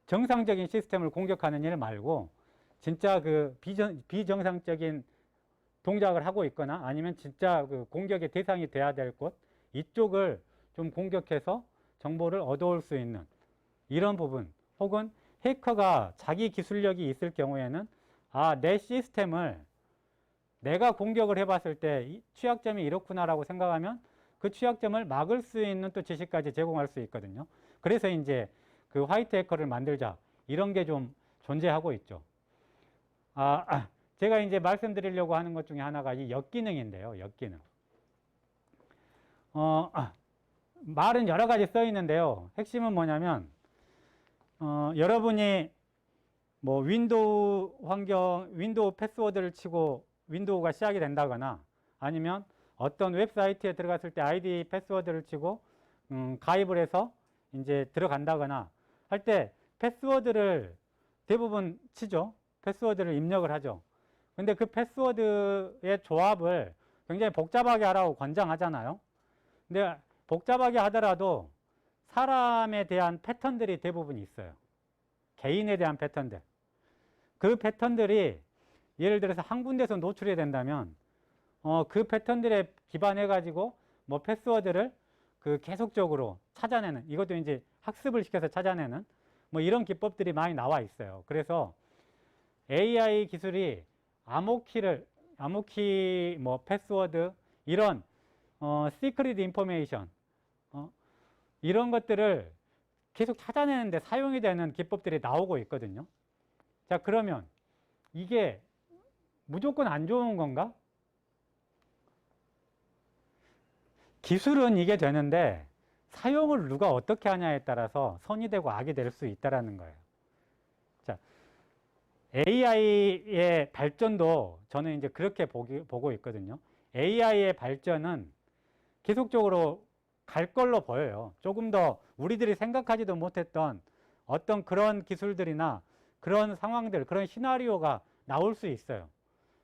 정상적인 시스템을 공격하는 일 말고 진짜 비정상적인 동작을 하고 있거나 아니면 진짜 공격의 대상이 돼야 될 곳 이쪽을 좀 공격해서 정보를 얻어올 수 있는 이런 부분 혹은 해커가 자기 기술력이 있을 경우에는 내 시스템을 내가 공격을 해봤을 때 취약점이 이렇구나라고 생각하면 그 취약점을 막을 수 있는 또 지식까지 제공할 수 있거든요. 그래서 이제 화이트 해커를 만들자 이런 게 좀 존재하고 있죠. 제가 이제 말씀드리려고 하는 것 중에 하나가 이 역기능인데요. 역기능. 말은 여러 가지 써 있는데요. 핵심은 뭐냐면 여러분이 뭐 윈도우 패스워드를 치고 윈도우가 시작이 된다거나 아니면 어떤 웹사이트에 들어갔을 때 아이디 패스워드를 치고 가입을 해서 이제 들어간다거나 할 때 패스워드를 대부분 치죠. 패스워드를 입력을 하죠. 근데 그 패스워드의 조합을 굉장히 복잡하게 하라고 권장하잖아요. 근데 복잡하게 하더라도 사람에 대한 패턴들이 대부분 있어요. 개인에 대한 패턴들. 그 패턴들이 예를 들어서 한 군데서 노출이 된다면 그 패턴들에 기반해 가지고 뭐 패스워드를 계속적으로 찾아내는 이것도 이제 학습을 시켜서 찾아내는 뭐 이런 기법들이 많이 나와 있어요. 그래서 AI 기술이 암호키 뭐 패스워드 이런 시크릿 인포메이션 이런 것들을 계속 찾아내는데 사용이 되는 기법들이 나오고 있거든요. 자, 그러면 이게 무조건 안 좋은 건가? 기술은 이게 되는데 사용을 누가 어떻게 하냐에 따라서 선이 되고 악이 될 수 있다는 거예요. 자, AI의 발전도 저는 이제 그렇게 보고 있거든요. AI의 발전은 계속적으로 갈 걸로 보여요. 조금 더 우리들이 생각하지도 못했던 어떤 그런 기술들이나 그런 상황들, 그런 시나리오가 나올 수 있어요.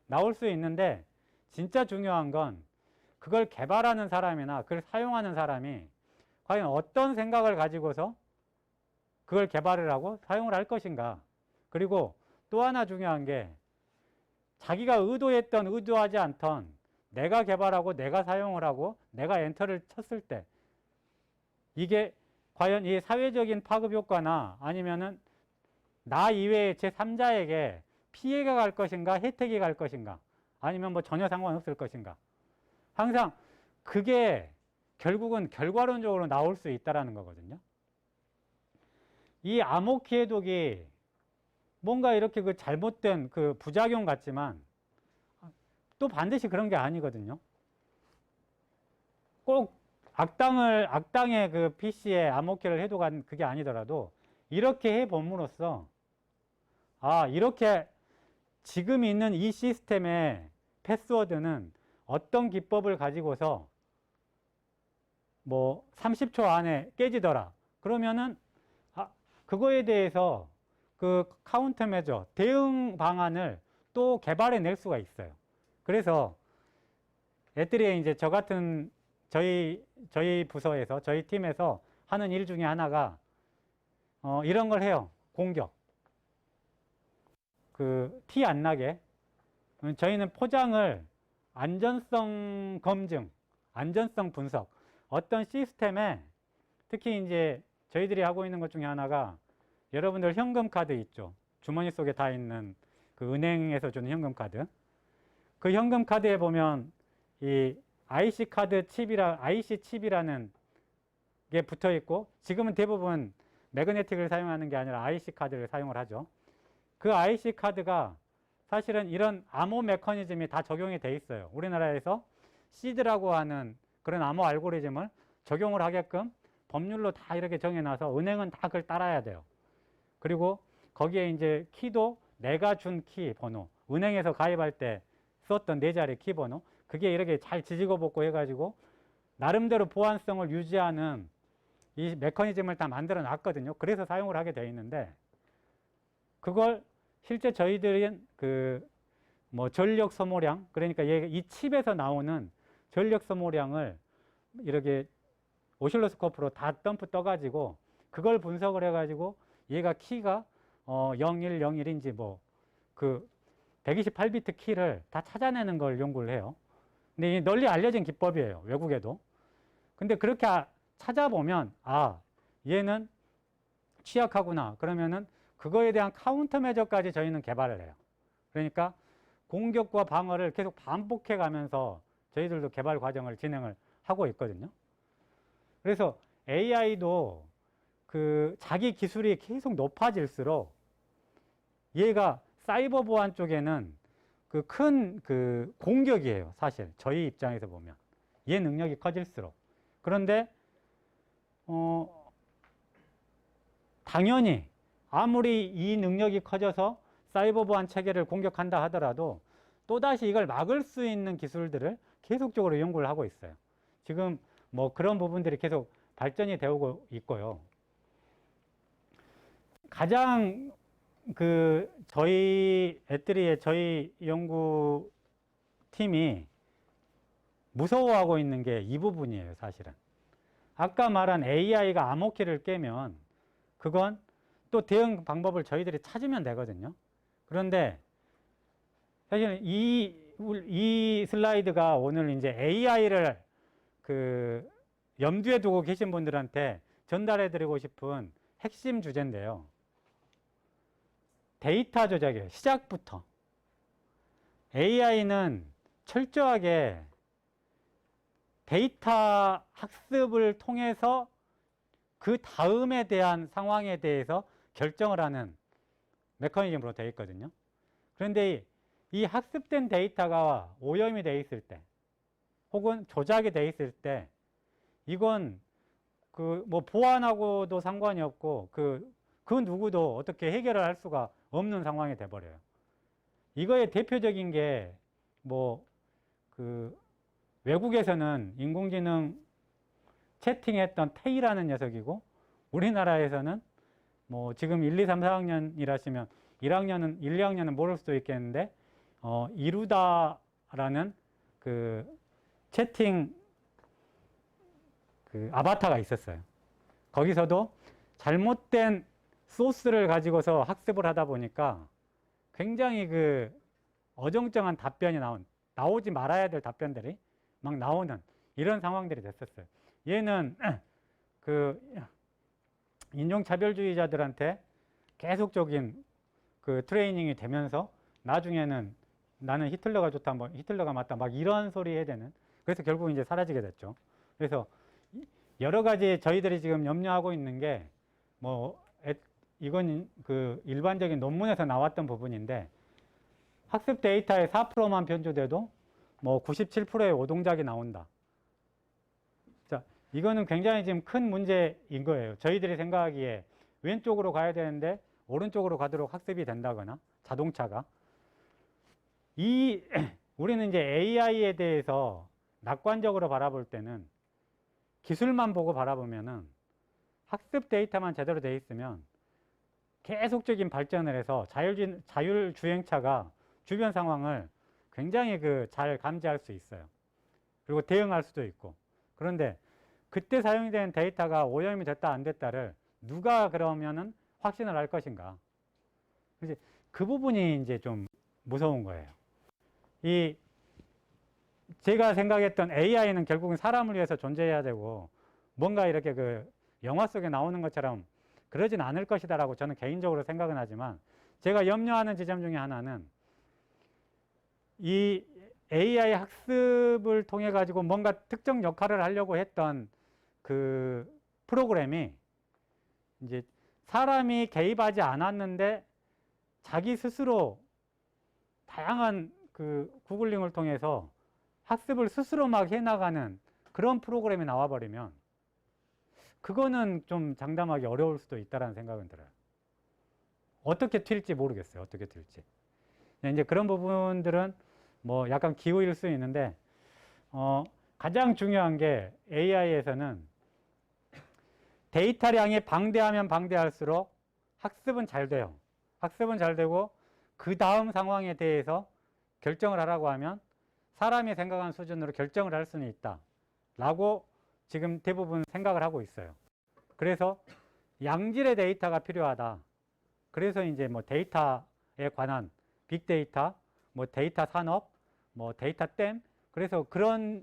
나올 수 있는데 진짜 중요한 건 그걸 개발하는 사람이나 그걸 사용하는 사람이 과연 어떤 생각을 가지고서 그걸 개발을 하고 사용을 할 것인가. 그리고 또 하나 중요한 게 자기가 의도했던 의도하지 않던 내가 개발하고 내가 사용을 하고 내가 엔터를 쳤을 때 이게 과연 이 사회적인 파급 효과나 아니면은 나 이외의 제3자에게 피해가 갈 것인가 혜택이 갈 것인가 아니면 뭐 전혀 상관없을 것인가. 항상 그게 결국은 결과론적으로 나올 수 있다는 거거든요. 이 암호키 해독이 뭔가 이렇게 잘못된 부작용 같지만 또 반드시 그런 게 아니거든요. 꼭 악당의 PC에 암호키를 해독한 그게 아니더라도 이렇게 해봄으로써 이렇게 지금 있는 이 시스템의 패스워드는 어떤 기법을 가지고서 뭐 30초 안에 깨지더라. 그러면은 그거에 대해서 카운터 메저 대응 방안을 또 개발해 낼 수가 있어요. 그래서 애들이 이제 저 같은 저희 부서에서 저희 팀에서 하는 일 중에 하나가 이런 걸 해요. 공격. 티 안 나게. 저희는 포장을 안전성 검증, 안전성 분석. 어떤 시스템에 특히 이제 저희들이 하고 있는 것 중에 하나가 여러분들 현금 카드 있죠. 주머니 속에 다 있는 은행에서 주는 현금 카드. 그 현금 카드에 보면 이 IC 칩이라는 게 붙어 있고 지금은 대부분 매그네틱을 사용하는 게 아니라 IC 카드를 사용을 하죠. 그 IC 카드가 사실은 이런 암호 메커니즘이 다 적용이 돼 있어요. 우리나라에서 시드라고 하는 그런 암호 알고리즘을 적용을 하게끔 법률로 다 이렇게 정해놔서 은행은 다 그걸 따라야 돼요. 그리고 거기에 이제 키도 내가 준 키 번호, 은행에서 가입할 때 썼던 네 자리 키 번호, 그게 이렇게 잘 지지고 볶고 해가지고 나름대로 보안성을 유지하는 이 메커니즘을 다 만들어 놨거든요. 그래서 사용을 하게 돼 있는데, 그걸 실제 저희들은 그 뭐 전력 소모량, 그러니까 이 칩에서 나오는 전력 소모량을 이렇게 오실로스코프로 다 덤프 떠가지고 그걸 분석을 해가지고 얘가 키가 0101인지 뭐 그 128비트 키를 다 찾아내는 걸 연구를 해요. 근데 널리 알려진 기법이에요. 외국에도. 근데 그렇게 찾아보면 얘는 취약하구나. 그러면은 그거에 대한 카운터 메저까지 저희는 개발을 해요. 그러니까 공격과 방어를 계속 반복해 가면서 저희들도 개발 과정을 진행을 하고 있거든요. 그래서 AI도 그 자기 기술이 계속 높아질수록 얘가 사이버 보안 쪽에는 그 큰 그 공격이에요. 사실 저희 입장에서 보면 얘 능력이 커질수록. 그런데 당연히 아무리 이 능력이 커져서 사이버 보안 체계를 공격한다 하더라도 또다시 이걸 막을 수 있는 기술들을 계속적으로 연구를 하고 있어요. 지금 뭐 그런 부분들이 계속 발전이 되고 있고요. 가장 저희 애들이 저희 연구팀이 무서워하고 있는 게 이 부분이에요, 사실은. 아까 말한 AI가 암호키를 깨면 그건 또 대응 방법을 저희들이 찾으면 되거든요. 그런데 사실 이 슬라이드가 오늘 이제 AI를 그 염두에 두고 계신 분들한테 전달해 드리고 싶은 핵심 주제인데요. 데이터 조작이에요. 시작부터. AI는 철저하게 데이터 학습을 통해서 그 다음에 대한 상황에 대해서 결정을 하는 메커니즘으로 되어 있거든요. 그런데 이 학습된 데이터가 오염이 되어 있을 때 혹은 조작이 되어 있을 때 이건 그 뭐 보안하고도 상관이 없고 그 누구도 어떻게 해결을 할 수가 없는 상황이 돼 버려요. 이거의 대표적인 게 뭐 그 외국에서는 인공지능 채팅했던 테이라는 녀석이고 우리나라에서는 뭐 지금 1, 2, 3, 4학년이라시면 1학년은 1, 2학년은 모를 수도 있겠는데 이루다라는 그 채팅 그 아바타가 있었어요. 거기서도 잘못된 소스를 가지고서 학습을 하다 보니까 굉장히 그 어정쩡한 답변이 나오지 말아야 될 답변들이 막 나오는 이런 상황들이 됐었어요. 얘는 그 인종차별주의자들한테 계속적인 그 트레이닝이 되면서 나중에는 나는 히틀러가 좋다, 뭐 히틀러가 맞다, 막 이런 소리 해야 되는. 그래서 결국 이제 사라지게 됐죠. 그래서 여러 가지 저희들이 지금 염려하고 있는 게 뭐 이건 그 일반적인 논문에서 나왔던 부분인데 학습 데이터의 4%만 변조돼도 뭐 97%의 오동작이 나온다. 자, 이거는 굉장히 지금 큰 문제인 거예요. 저희들이 생각하기에 왼쪽으로 가야 되는데 오른쪽으로 가도록 학습이 된다거나 자동차가 우리는 이제 AI에 대해서 낙관적으로 바라볼 때는 기술만 보고 바라보면은 학습 데이터만 제대로 돼 있으면 계속적인 발전을 해서 자율주행차가 주변 상황을 굉장히 잘 감지할 수 있어요. 그리고 대응할 수도 있고. 그런데 그때 사용된 데이터가 오염이 됐다 안 됐다를 누가 그러면은 확신을 할 것인가. 이제 그 부분이 이제 좀 무서운 거예요. 제가 생각했던 AI는 결국은 사람을 위해서 존재해야 되고 뭔가 이렇게 그 영화 속에 나오는 것처럼 그러진 않을 것이다라고 저는 개인적으로 생각은 하지만 제가 염려하는 지점 중에 하나는 이 AI 학습을 통해 가지고 뭔가 특정 역할을 하려고 했던 그 프로그램이 이제 사람이 개입하지 않았는데 자기 스스로 다양한 그 구글링을 통해서 학습을 스스로 막 해나가는 그런 프로그램이 나와버리면 그거는 좀 장담하기 어려울 수도 있다는 생각은 들어요. 어떻게 튈지 모르겠어요. 어떻게 튈지. 이제 그런 부분들은 뭐 약간 기우일 수 있는데, 가장 중요한 게 AI에서는 데이터량이 방대하면 방대할수록 학습은 잘 돼요. 학습은 잘 되고 그 다음 상황에 대해서 결정을 하라고 하면 사람이 생각한 수준으로 결정을 할 수는 있다 라고 지금 대부분 생각을 하고 있어요. 그래서 양질의 데이터가 필요하다. 그래서 이제 뭐 데이터에 관한 빅데이터, 뭐 데이터 산업, 뭐 데이터 댐, 그래서 그런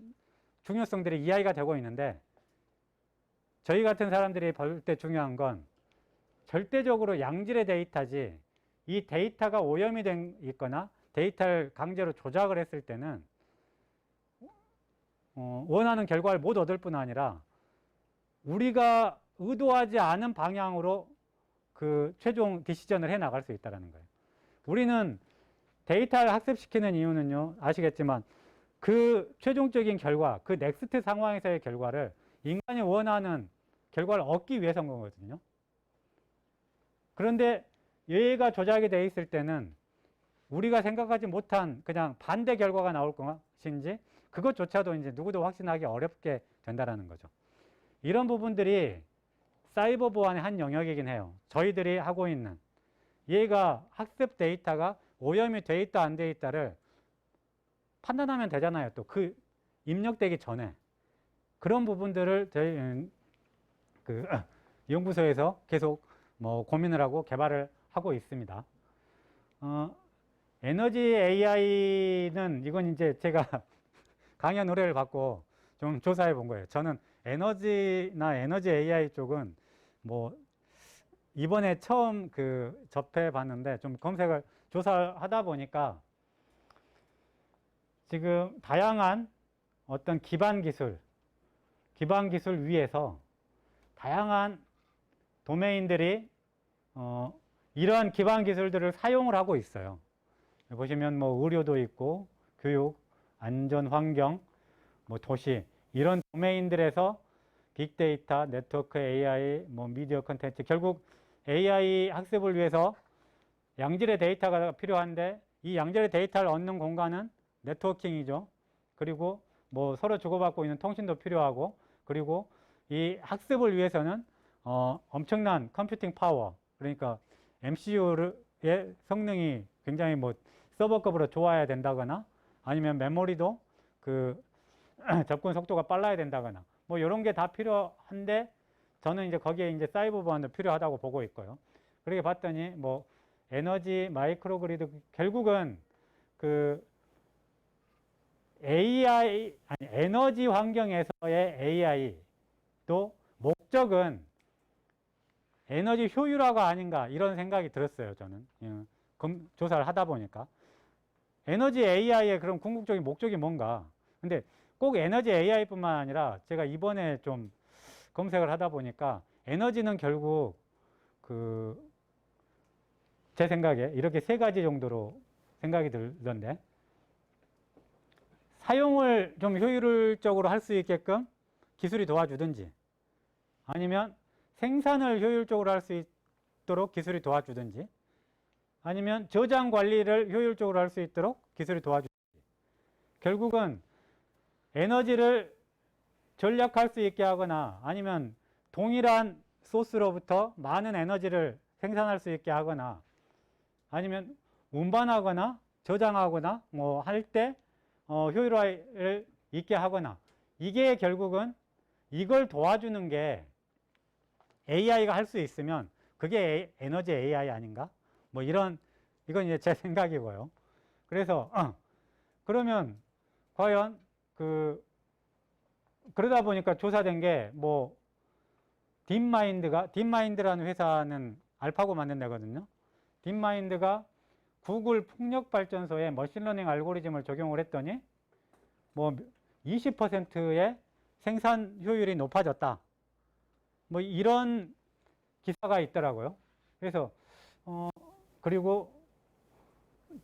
중요성들이 이야기가 되고 있는데, 저희 같은 사람들이 볼 때 중요한 건 절대적으로 양질의 데이터지, 이 데이터가 오염이 된 있거나 데이터를 강제로 조작을 했을 때는 원하는 결과를 못 얻을 뿐 아니라 우리가 의도하지 않은 방향으로 그 최종 디시전을 해 나갈 수 있다는 거예요. 우리는 데이터를 학습시키는 이유는요, 아시겠지만 그 최종적인 결과, 그 넥스트 상황에서의 결과를 인간이 원하는 결과를 얻기 위해서인 거거든요. 그런데 얘가 조작이 돼 있을 때는 우리가 생각하지 못한 그냥 반대 결과가 나올 것인지 그것조차도 이제 누구도 확신하기 어렵게 된다는 거죠. 이런 부분들이 사이버 보안의 한 영역이긴 해요. 저희들이 하고 있는 얘가 학습 데이터가 오염이 돼 있다 안 돼 있다를 판단하면 되잖아요. 또 그 입력되기 전에 그런 부분들을 저희 그 연구소에서 계속 뭐 고민을 하고 개발을 하고 있습니다. 에너지 AI는 이건 이제 제가 강연 의뢰를 받고 좀 조사해 본 거예요. 저는 에너지나 에너지 AI 쪽은 뭐 이번에 처음 그 접해 봤는데 좀 검색을 조사하다 보니까 지금 다양한 어떤 기반 기술 위에서 다양한 도메인들이 이러한 기반 기술들을 사용을 하고 있어요. 보시면 뭐 의료도 있고 교육, 안전 환경, 뭐 도시 이런 도메인들에서 빅데이터, 네트워크 AI, 뭐 미디어 컨텐츠, 결국 AI 학습을 위해서 양질의 데이터가 필요한데 이 양질의 데이터를 얻는 공간은 네트워킹이죠. 그리고 뭐 서로 주고받고 있는 통신도 필요하고, 그리고 이 학습을 위해서는 엄청난 컴퓨팅 파워, 그러니까 MCU의 성능이 굉장히 뭐 서버급으로 좋아야 된다거나 아니면 메모리도 그 접근 속도가 빨라야 된다거나 뭐 이런 게 다 필요한데, 저는 이제 거기에 이제 사이버 보안도 필요하다고 보고 있고요. 그렇게 봤더니 뭐 에너지 마이크로 그리드, 결국은 그 AI 아니 에너지 환경에서의 AI도 목적은 에너지 효율화가 아닌가 이런 생각이 들었어요. 저는 조사를 하다 보니까 에너지 AI의 그런 궁극적인 목적이 뭔가. 근데 꼭 에너지 AI뿐만 아니라 제가 이번에 좀 검색을 하다 보니까 에너지는 결국 그 제 생각에 이렇게 세 가지 정도로 생각이 들던데, 사용을 좀 효율적으로 할 수 있게끔 기술이 도와주든지, 아니면 생산을 효율적으로 할 수 있도록 기술이 도와주든지, 아니면 저장 관리를 효율적으로 할 수 있도록 기술이 도와주든지, 결국은 에너지를 절약할 수 있게 하거나 아니면 동일한 소스로부터 많은 에너지를 생산할 수 있게 하거나 아니면 운반하거나 저장하거나 뭐 할 때 효율화를 있게 하거나, 이게 결국은 이걸 도와주는 게 AI가 할 수 있으면 그게 에너지 AI 아닌가? 뭐 이건 이제 제 생각이고요. 그래서 그러면 과연 그러다 보니까 조사된 게 뭐 딥마인드라는 회사는 알파고 만든 데거든요. 딥마인드가 구글 풍력발전소에 머신러닝 알고리즘을 적용을 했더니 뭐 20%의 생산 효율이 높아졌다. 뭐 이런 기사가 있더라고요. 그래서 그리고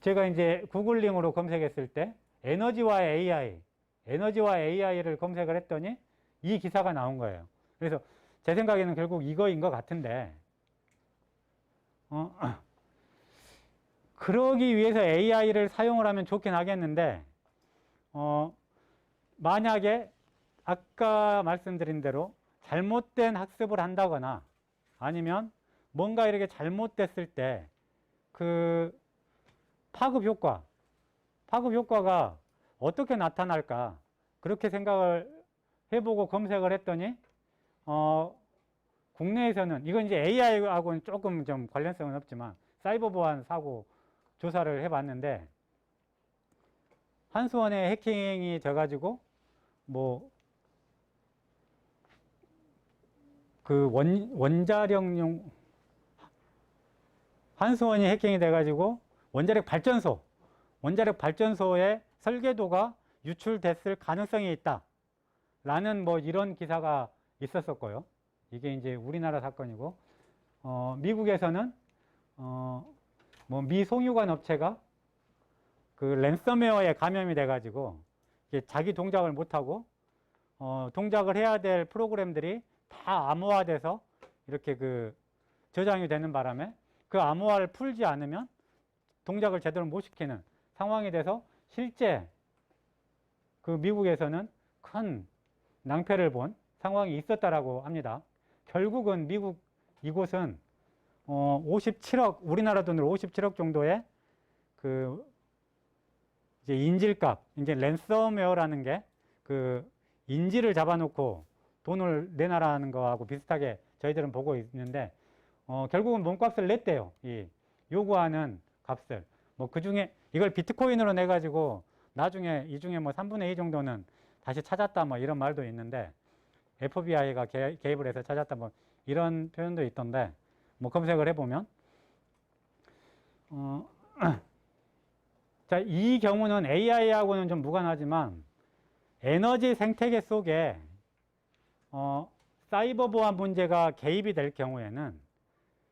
제가 이제 구글링으로 검색했을 때 에너지와 AI, 에너지와 AI를 검색을 했더니 이 기사가 나온 거예요. 그래서 제 생각에는 결국 이거인 것 같은데, 그러기 위해서 AI를 사용을 하면 좋긴 하겠는데, 만약에 아까 말씀드린 대로 잘못된 학습을 한다거나 아니면 뭔가 이렇게 잘못됐을 때 그 파급 효과가 어떻게 나타날까 그렇게 생각을 해보고 검색을 했더니 국내에서는 이건 이제 AI하고는 조금 좀 관련성은 없지만 사이버 보안 사고 조사를 해봤는데 한수원에 해킹이 돼가지고 뭐 그 원자력용 한수원이 해킹이 돼가지고 원자력 발전소의 설계도가 유출됐을 가능성이 있다. 라는 뭐 이런 기사가 있었었고요. 이게 이제 우리나라 사건이고, 미국에서는, 뭐 미송유관 업체가 그 랜섬웨어에 감염이 돼가지고 자기 동작을 못하고, 동작을 해야 될 프로그램들이 다 암호화돼서 이렇게 그 저장이 되는 바람에 그 암호화를 풀지 않으면 동작을 제대로 못 시키는 상황이 돼서 실제 그 미국에서는 큰 낭패를 본 상황이 있었다라고 합니다. 결국은 미국 이곳은 57억 우리나라 돈으로 57억 정도의 그 이제 인질값, 이제 랜섬웨어라는 게 그 인질을 잡아놓고 돈을 내놔라는 거하고 비슷하게 저희들은 보고 있는데 결국은 몸값을 냈대요. 이 요구하는 값을. 뭐 그 중에 이걸 비트코인으로 내 가지고 나중에 이 중에 뭐 3분의 2 정도는 다시 찾았다 뭐 이런 말도 있는데 FBI가 개입을 해서 찾았다 뭐 이런 표현도 있던데 뭐 검색을 해보면 자, 이 경우는 AI하고는 좀 무관하지만 에너지 생태계 속에 사이버 보안 문제가 개입이 될 경우에는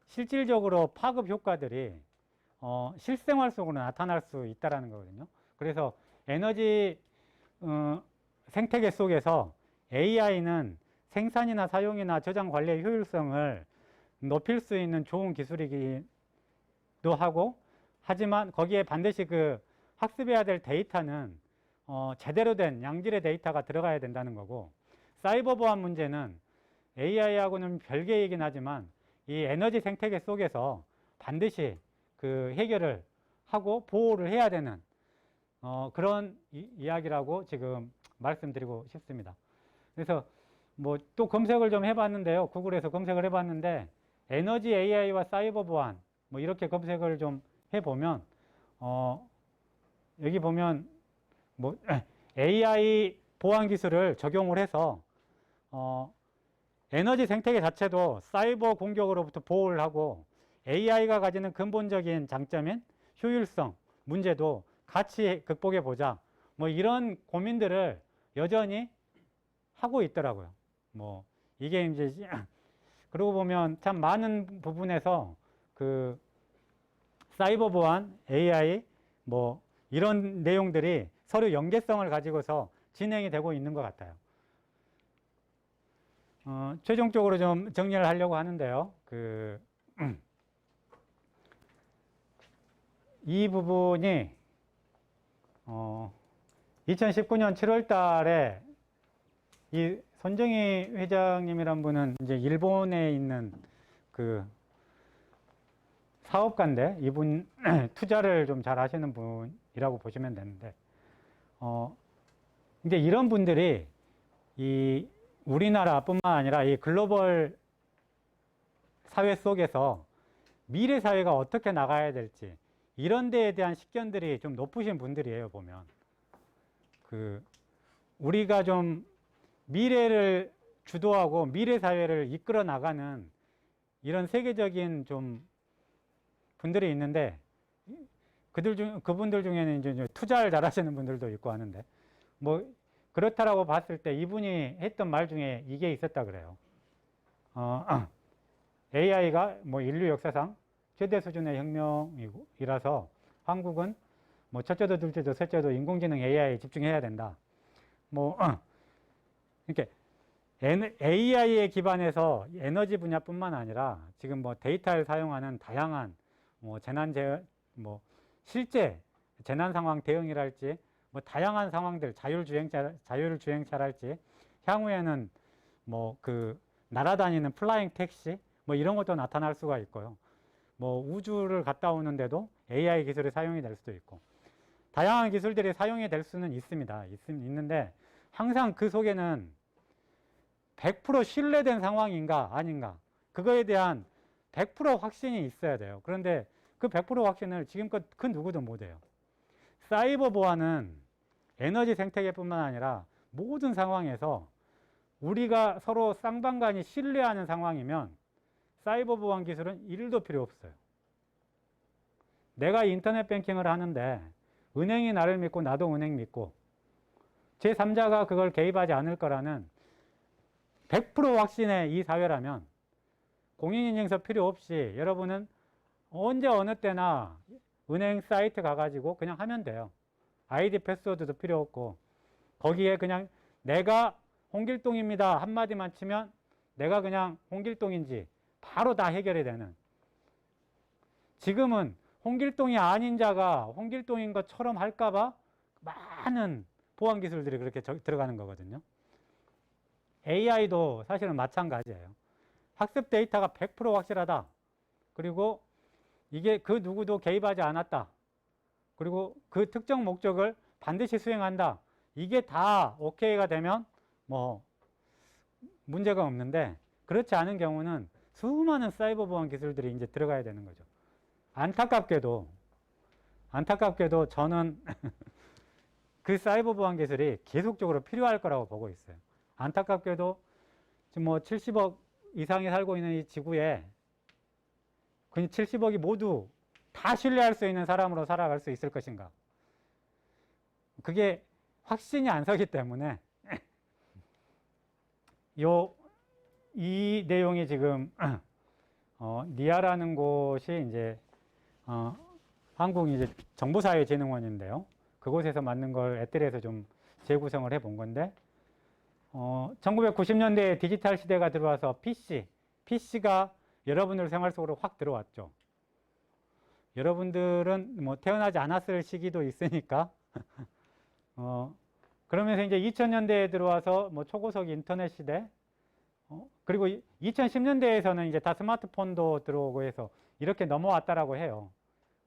실질적으로 파급 효과들이 실생활 속으로 나타날 수 있다는 거거든요. 그래서 에너지 생태계 속에서 AI는 생산이나 사용이나 저장 관리의 효율성을 높일 수 있는 좋은 기술이기도 하고 하지만 거기에 반드시 그 학습해야 될 데이터는 제대로 된 양질의 데이터가 들어가야 된다는 거고 사이버 보안 문제는 AI하고는 별개이긴 하지만 이 에너지 생태계 속에서 반드시 그 해결을 하고 보호를 해야 되는 그런 이야기라고 지금 말씀드리고 싶습니다. 그래서 뭐 또 검색을 좀 해봤는데요. 구글에서 검색을 해봤는데 에너지 AI와 사이버 보안 뭐 이렇게 검색을 좀 해보면 여기 보면 뭐 AI 보안 기술을 적용을 해서 에너지 생태계 자체도 사이버 공격으로부터 보호를 하고 AI가 가지는 근본적인 장점인 효율성 문제도 같이 극복해 보자. 뭐 이런 고민들을 여전히 하고 있더라고요. 뭐 이게 이제 그러고 보면 참 많은 부분에서 그 사이버 보안, AI 뭐 이런 내용들이 서로 연계성을 가지고서 진행이 되고 있는 것 같아요. 최종적으로 좀 정리를 하려고 하는데요. 이 부분이 2019년 7월 달에 이 손정희 회장님이란 분은 이제 일본에 있는 그 사업가인데 이분 투자를 좀 잘 하시는 분이라고 보시면 되는데 이제 이런 분들이 이 우리나라뿐만 아니라 이 글로벌 사회 속에서 미래 사회가 어떻게 나가야 될지 이런 데에 대한 식견들이 좀 높으신 분들이에요. 보면 우리가 좀 미래를 주도하고 미래 사회를 이끌어 나가는 이런 세계적인 좀 분들이 있는데 그분들 중에는 이제 투자를 잘 하시는 분들도 있고 하는데 뭐 그렇다라고 봤을 때 이분이 했던 말 중에 이게 있었다 그래요. AI가 뭐 인류 역사상 최대 수준의 혁명이라서 한국은 뭐 첫째도 둘째도 셋째도 인공지능 AI에 집중해야 된다. 뭐 이렇게 AI에 기반해서 에너지 분야뿐만 아니라 지금 뭐 데이터를 사용하는 다양한 뭐 뭐 실제 재난 상황 대응이랄지 뭐 다양한 상황들 자율주행차랄지 향후에는 뭐 그 날아다니는 플라잉 택시 뭐 이런 것도 나타날 수가 있고요. 뭐 우주를 갔다 오는데도 AI 기술이 사용이 될 수도 있고 다양한 기술들이 사용이 될 수는 있습니다. 있는데 항상 그 속에는 100% 신뢰된 상황인가 아닌가 그거에 대한 100% 확신이 있어야 돼요. 그런데 그 100% 확신을 지금껏 그 누구도 못해요. 사이버 보안은 에너지 생태계뿐만 아니라 모든 상황에서 우리가 서로 쌍방간이 신뢰하는 상황이면 사이버 보안 기술은 1도 필요 없어요. 내가 인터넷 뱅킹을 하는데 은행이 나를 믿고 나도 은행 믿고 제3자가 그걸 개입하지 않을 거라는 100% 확신의 이 사회라면 공인인증서 필요 없이 여러분은 언제 어느 때나 은행 사이트 가가지고 그냥 하면 돼요. 아이디 패스워드도 필요 없고 거기에 그냥 내가 홍길동입니다 한마디만 치면 내가 그냥 홍길동인지 바로 다 해결이 되는. 지금은 홍길동이 아닌 자가 홍길동인 것처럼 할까봐 많은 보안 기술들이 그렇게 들어가는 거거든요. AI도 사실은 마찬가지예요. 학습 데이터가 100% 확실하다. 그리고 이게 그 누구도 개입하지 않았다. 그리고 그 특정 목적을 반드시 수행한다. 이게 다 OK가 되면 뭐 문제가 없는데 그렇지 않은 경우는 수많은 사이버 보안 기술들이 이제 들어가야 되는 거죠. 안타깝게도 저는 그 사이버 보안 기술이 계속적으로 필요할 거라고 보고 있어요. 안타깝게도 지금 뭐 70억 이상이 살고 있는 이 지구에 그 70억이 모두 다 신뢰할 수 있는 사람으로 살아갈 수 있을 것인가? 그게 확신이 안 서기 때문에 이 내용이 지금 니아라는 곳이 이제 한국 이제 정보사회진흥원인데요. 그곳에서 만든 걸 애들에서 좀 재구성을 해본 건데 1990년대에 디지털 시대가 들어와서 PC가 여러분들 생활 속으로 확 들어왔죠. 여러분들은 뭐 태어나지 않았을 시기도 있으니까 그러면서 이제 2000년대에 들어와서 뭐 초고속 인터넷 시대 그리고 2010년대에서는 이제 다 스마트폰도 들어오고 해서 이렇게 넘어왔다라고 해요.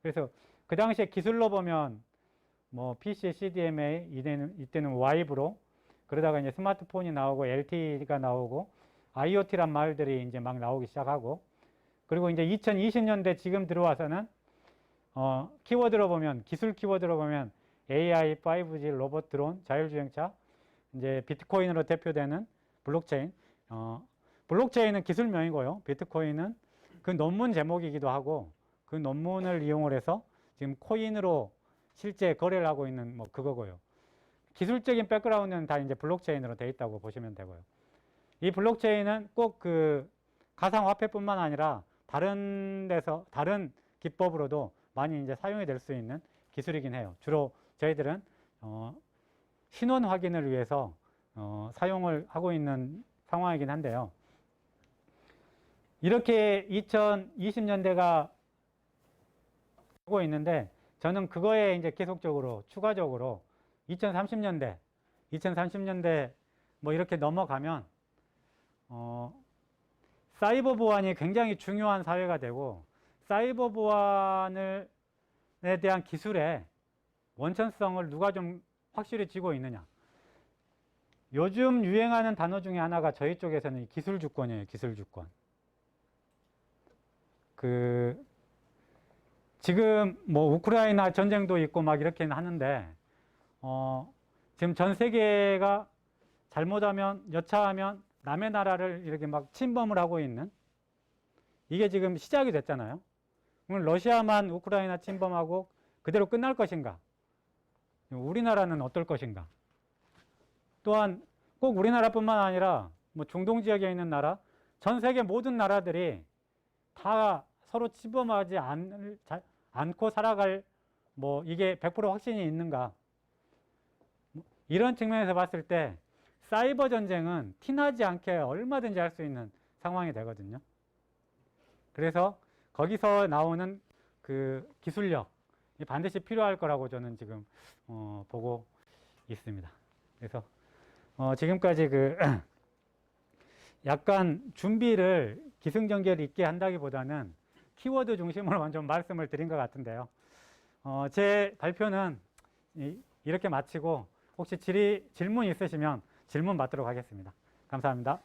그래서 그 당시에 기술로 보면 뭐 PC, CDMA 이때는 와이브로 그러다가 이제 스마트폰이 나오고 LTE가 나오고 IoT란 말들이 이제 막 나오기 시작하고 그리고 이제 2020년대 지금 들어와서는 키워드로 보면 기술 키워드로 보면 AI, 5G, 로봇, 드론, 자율주행차, 이제 비트코인으로 대표되는 블록체인. 블록체인은 기술명이고요. 비트코인은 그 논문 제목이기도 하고 그 논문을 이용을 해서 지금 코인으로 실제 거래를 하고 있는 뭐 그거고요. 기술적인 백그라운드는 다 이제 블록체인으로 되어 있다고 보시면 되고요. 이 블록체인은 꼭 그 가상화폐뿐만 아니라 다른 데서 다른 기법으로도 많이 이제 사용이 될 수 있는 기술이긴 해요. 주로 저희들은 신원 확인을 위해서 사용을 하고 있는 상황이긴 한데요. 이렇게 2020년대가 하고 있는데 저는 그거에 이제 계속적으로 추가적으로 2030년대 뭐 이렇게 넘어가면 사이버 보안이 굉장히 중요한 사회가 되고 사이버 보안에 대한 기술의 원천성을 누가 좀 확실히 쥐고 있느냐. 요즘 유행하는 단어 중에 하나가 저희 쪽에서는 기술주권이에요. 기술주권. 지금 뭐 우크라이나 전쟁도 있고 막 이렇게 하는데 지금 전 세계가 잘못하면 여차하면 남의 나라를 이렇게 막 침범을 하고 있는 이게 지금 시작이 됐잖아요. 그럼 러시아만 우크라이나 침범하고 그대로 끝날 것인가? 우리나라는 어떨 것인가? 또한 꼭 우리나라뿐만 아니라 뭐 중동 지역에 있는 나라, 전 세계 모든 나라들이 다 서로 침범하지 않고 살아갈 뭐 이게 100% 확신이 있는가? 이런 측면에서 봤을 때 사이버 전쟁은 티나지 않게 얼마든지 할 수 있는 상황이 되거든요. 그래서 거기서 나오는 그 기술력이 반드시 필요할 거라고 저는 지금 보고 있습니다. 그래서 지금까지 그 약간 준비를 기승전결 있게 한다기보다는 키워드 중심으로만 좀 말씀을 드린 것 같은데요. 제 발표는 이렇게 마치고 혹시 질문 있으시면 질문 받도록 하겠습니다. 감사합니다.